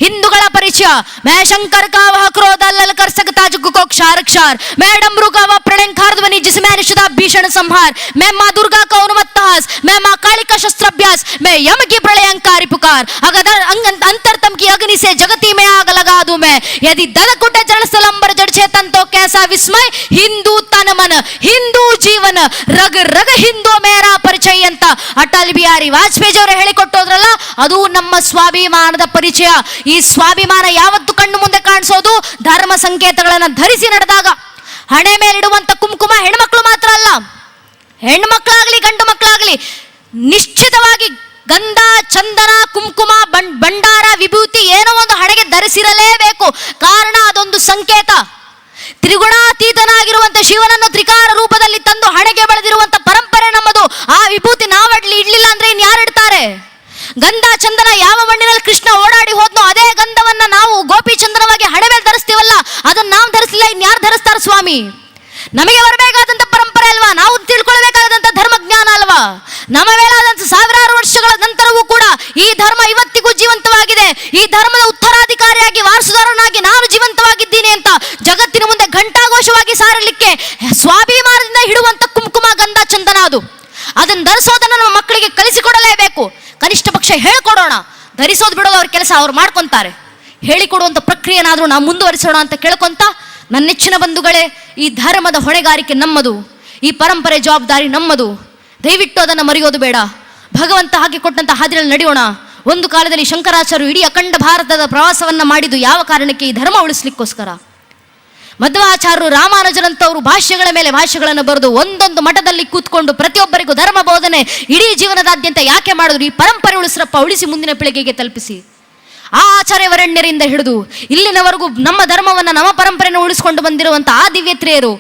ಹಿಂದೂಗಳ ಪರಿಚಯ. ಮೇ ಶಂಕರ್ का वह क्रोध अल्लल कर सकता जग को क्षार क्षार, मैं डमरू का वह प्रणयंकार ध्वनि जिसमें निषदा भीषण संहार, मैं माँ दुर्गा का उन्मत्तहास, मैं माँ काली का शस्त्राभ्यास, मैं यम की प्रलयंकारी पुकार, अगर अंतरतम की अग्नि से जगती में आग लगा दूं मैं, यदि दलक उठे जड़ सलंबर जड़ चेतन तो कैसा विस्मय, हिंदू तन मन हिंदू जीवन रग रग ಹಿಂದೂ ಮೇರಾ ಪರಿಚಯ ಅಂತ ಅಟಲ್ ಬಿಹಾರಿ ವಾಜಪೇಯಿ ಅವರು ಹೇಳಿಕೊಟ್ಟೋದ್ರಲ್ಲ, ಅದು ನಮ್ಮ ಸ್ವಾಭಿಮಾನದ ಪರಿಚಯ. ಈ ಸ್ವಾಭಿಮಾನ ಯಾವತ್ತು ಕಣ್ಣು ಮುಂದೆ ಕಾಣಿಸೋದು? ಧರ್ಮ ಸಂಕೇತಗಳನ್ನು ಧರಿಸಿ ನಡೆದಾಗ. ಹಣೆ ಮೇಲಿಡುವಂತ ಕುಂಕುಮ ಹೆಣ್ಮಕ್ಳು ಮಾತ್ರ ಅಲ್ಲ, ಹೆಣ್ಮಕ್ಳಾಗ್ಲಿ ಗಂಡು ಮಕ್ಕಳಾಗ್ಲಿ ನಿಶ್ಚಿತವಾಗಿ ಗಂಧ, ಚಂದನ, ಕುಂಕುಮ, ಭಂಡಾರ, ವಿಭೂತಿ ಏನೋ ಒಂದು ಹಣೆಗೆ ಧರಿಸಿರಲೇಬೇಕು. ಕಾರಣ ಅದೊಂದು ಸಂಕೇತ. ತ್ರಿಗುಣಾತೀತನಾಗಿರುವಂತ ಶಿವನನ್ನು ತ್ರಿಕಾರ ರೂಪದಲ್ಲಿ ತಂದು ಹಣೆಗೆ ಬೆಳೆದಿರುವಂತ ಪರಂಪರೆ ನಮ್ಮದು. ಆ ವಿಭೂತಿ ಇಡ್ಲಿಲ್ಲ ಅಂದ್ರೆ ಇನ್ಯಾರು ಇಡ್ತಾರೆ? ಗಂಧ, ಚಂದನ ಯಾವ ಮಣ್ಣಿನಲ್ಲಿ ಕೃಷ್ಣ ಓಡಾಡಿ ಹೋದ್ನೋ ಅದೇ ಗಂಧವನ್ನ ನಾವು ಗೋಪಿ ಚಂದನವಾಗಿ ಹಣೆ ಮೇಲೆ ಧರಿಸ್ತೀವಲ್ಲ, ಅದನ್ನ ನಾವು ಧರಿಸಲಿಲ್ಲ, ಇನ್ಯಾರು ಧರಿಸ್ತಾರ ಸ್ವಾಮಿ? ನಮಗೆ ಬರಬೇಕಾದಂತ ಪರಂಪರೆ ಅಲ್ವಾ? ನಾವು ತಿಳ್ಕೊಳ್ಬೇಕಾದಂತ ಧರ್ಮಜ್ಞಾನ ಅಲ್ವಾ? ನಮ್ಮ ಮೇಲಾದಂತ ಸಾವಿರಾರು ವರ್ಷಗಳ ನಂತರವೂ ಕೂಡ ಈ ಧರ್ಮ ಇವತ್ತಿಗೂ ಜೀವಂತವಾಗಿದೆ. ಈ ಧರ್ಮದ ಉತ್ತರಾಧಿಕಾರಿಯಾಗಿ, ವಾರಸುದಾರನಾಗಿ ನಾನು ಜೀವಂತವಾಗಿದ್ದೀನಿ ಅಂತ ಜಗತ್ತಿನ ಮುಂದೆ ಘಂಟಾಘೋಷವಾಗಿ ಸಾರಲಿಕ್ಕೆ ಸ್ವಾಭಿಮಾನದಿಂದ ಹಿಡುವಂತ ಕುಂಕುಮ, ಗಂಧ, ಚಂದನ ಅದನ್ನು ಧರಿಸೋದನ್ನು ನಮ್ಮ ಮಕ್ಕಳಿಗೆ ಕಲಿಸಿಕೊಡಲೇಬೇಕು. ಕನಿಷ್ಠ ಪಕ್ಷ ಹೇಳ್ಕೊಡೋಣ. ಧರಿಸೋದು ಬಿಡೋದು ಅವ್ರ ಕೆಲಸ, ಅವ್ರು ಮಾಡ್ಕೊಂತಾರೆ. ಹೇಳಿಕೊಡುವಂಥ ಪ್ರಕ್ರಿಯೆನಾದರೂ ನಾವು ಮುಂದುವರಿಸೋಣ ಅಂತ ಕೇಳ್ಕೊಂತ, ನನ್ನ ನೆಚ್ಚಿನ ಬಂಧುಗಳೇ, ಈ ಧರ್ಮದ ಹೊಣೆಗಾರಿಕೆ ನಮ್ಮದು, ಈ ಪರಂಪರೆ ಜವಾಬ್ದಾರಿ ನಮ್ಮದು. ದಯವಿಟ್ಟು ಅದನ್ನು ಮರೆಯೋದು ಬೇಡ. ಭಗವಂತ ಹಾಕಿ ಕೊಟ್ಟಂತ ಹಾದಿಯಲ್ಲಿ ನಡೆಯೋಣ. ಒಂದು ಕಾಲದಲ್ಲಿ ಶಂಕರಾಚಾರ್ಯರು ಇಡೀ ಅಖಂಡ ಭಾರತದ ಪ್ರವಾಸವನ್ನ ಮಾಡಿದ್ದು ಯಾವ ಕಾರಣಕ್ಕೆ? ಈ ಧರ್ಮ ಉಳಿಸ್ಲಿಕ್ಕೋಸ್ಕರ. ಮಧ್ವಾಚಾರ್ಯರು, ರಾಮಾನುಜರಂತವರು ಭಾಷ್ಯಗಳ ಮೇಲೆ ಭಾಷ್ಯಗಳನ್ನು ಬರೆದು ಒಂದೊಂದು ಮಠದಲ್ಲಿ ಕೂತ್ಕೊಂಡು ಪ್ರತಿಯೊಬ್ಬರಿಗೂ ಧರ್ಮ ಬೋಧನೆ ಇಡೀ ಜೀವನದಾದ್ಯಂತ ಯಾಕೆ ಮಾಡಿದ್ರು? ಈ ಪರಂಪರೆ ಉಳಿಸ್ರಪ್ಪ, ಉಳಿಸಿ ಮುಂದಿನ ಪೀಳಿಗೆಗೆ ತಲುಪಿಸಿ. ಆ ಆಚಾರ್ಯವರಣ್ಯರಿಂದ ಹಿಡಿದು ಇಲ್ಲಿನವರೆಗೂ ನಮ್ಮ ಧರ್ಮವನ್ನು, ನಮ್ಮ ಪರಂಪರೆಯನ್ನು ಉಳಿಸಿಕೊಂಡು ಬಂದಿರುವಂಥ ಆ ದಿವ್ಯತ್ರಿಯರು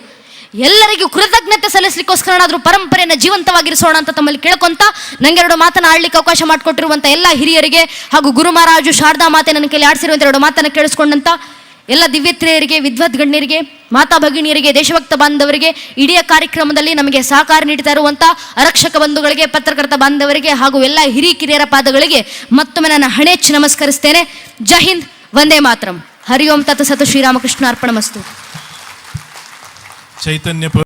ಎಲ್ಲರಿಗೂ ಕೃತಜ್ಞತೆ ಸಲ್ಲಿಸಲಿಕ್ಕೋಸ್ಕರನಾದರೂ ಪರಂಪರೆಯನ್ನು ಜೀವಂತವಾಗಿರಿಸೋಣ ಅಂತ ತಮ್ಮಲ್ಲಿ ಕೇಳ್ಕೊಂತ, ನಂಗೆರಡು ಮಾತನ್ನು ಆಡ್ಲಿಕ್ಕೆ ಅವಕಾಶ ಮಾಡಿಕೊಟ್ಟಿರುವಂಥ ಎಲ್ಲ ಹಿರಿಯರಿಗೆ ಹಾಗೂ ಗುರು ಮಹಾರಾಜು ಶಾರದಾ ಮಾತೆ ನನ್ನ ಕೈಲಿ ಆಡಿಸಿರುವಂಥ ಎರಡು ಮಾತನ್ನು ಕೇಳಿಸ್ಕೊಂಡಂತ ಎಲ್ಲ ದಿವ್ಯತ್ರಿಯರಿಗೆ, ವಿದ್ವತ್ ಗಣ್ಯರಿಗೆ, ಮಾತಾ ಭಗಿನಿಯರಿಗೆ, ದೇಶಭಕ್ತ ಬಾಂಧವರಿಗೆ, ಇಡೀ ಕಾರ್ಯಕ್ರಮದಲ್ಲಿ ನಮಗೆ ಸಹಕಾರ ನೀಡ್ತಾ ಇರುವಂಥ ಆರಕ್ಷಕ ಬಂಧುಗಳಿಗೆ, ಪತ್ರಕರ್ತ ಬಾಂಧವರಿಗೆ ಹಾಗೂ ಎಲ್ಲ ಹಿರಿಕಿರಿಯರ ಪಾದಗಳಿಗೆ ಮತ್ತೊಮ್ಮೆ ನನ್ನ ಹಣೆಚ್ಚಿ ನಮಸ್ಕರಿಸ್ತೇನೆ. ಜೈ ಹಿಂದ್, ವಂದೇ ಮಾತರಂ. ಹರಿ ಓಂ ತತ್ ಸತ್. ಶ್ರೀರಾಮಕೃಷ್ಣ ಅರ್ಪಣಮಸ್ತು. ಚೈತನ್ಯ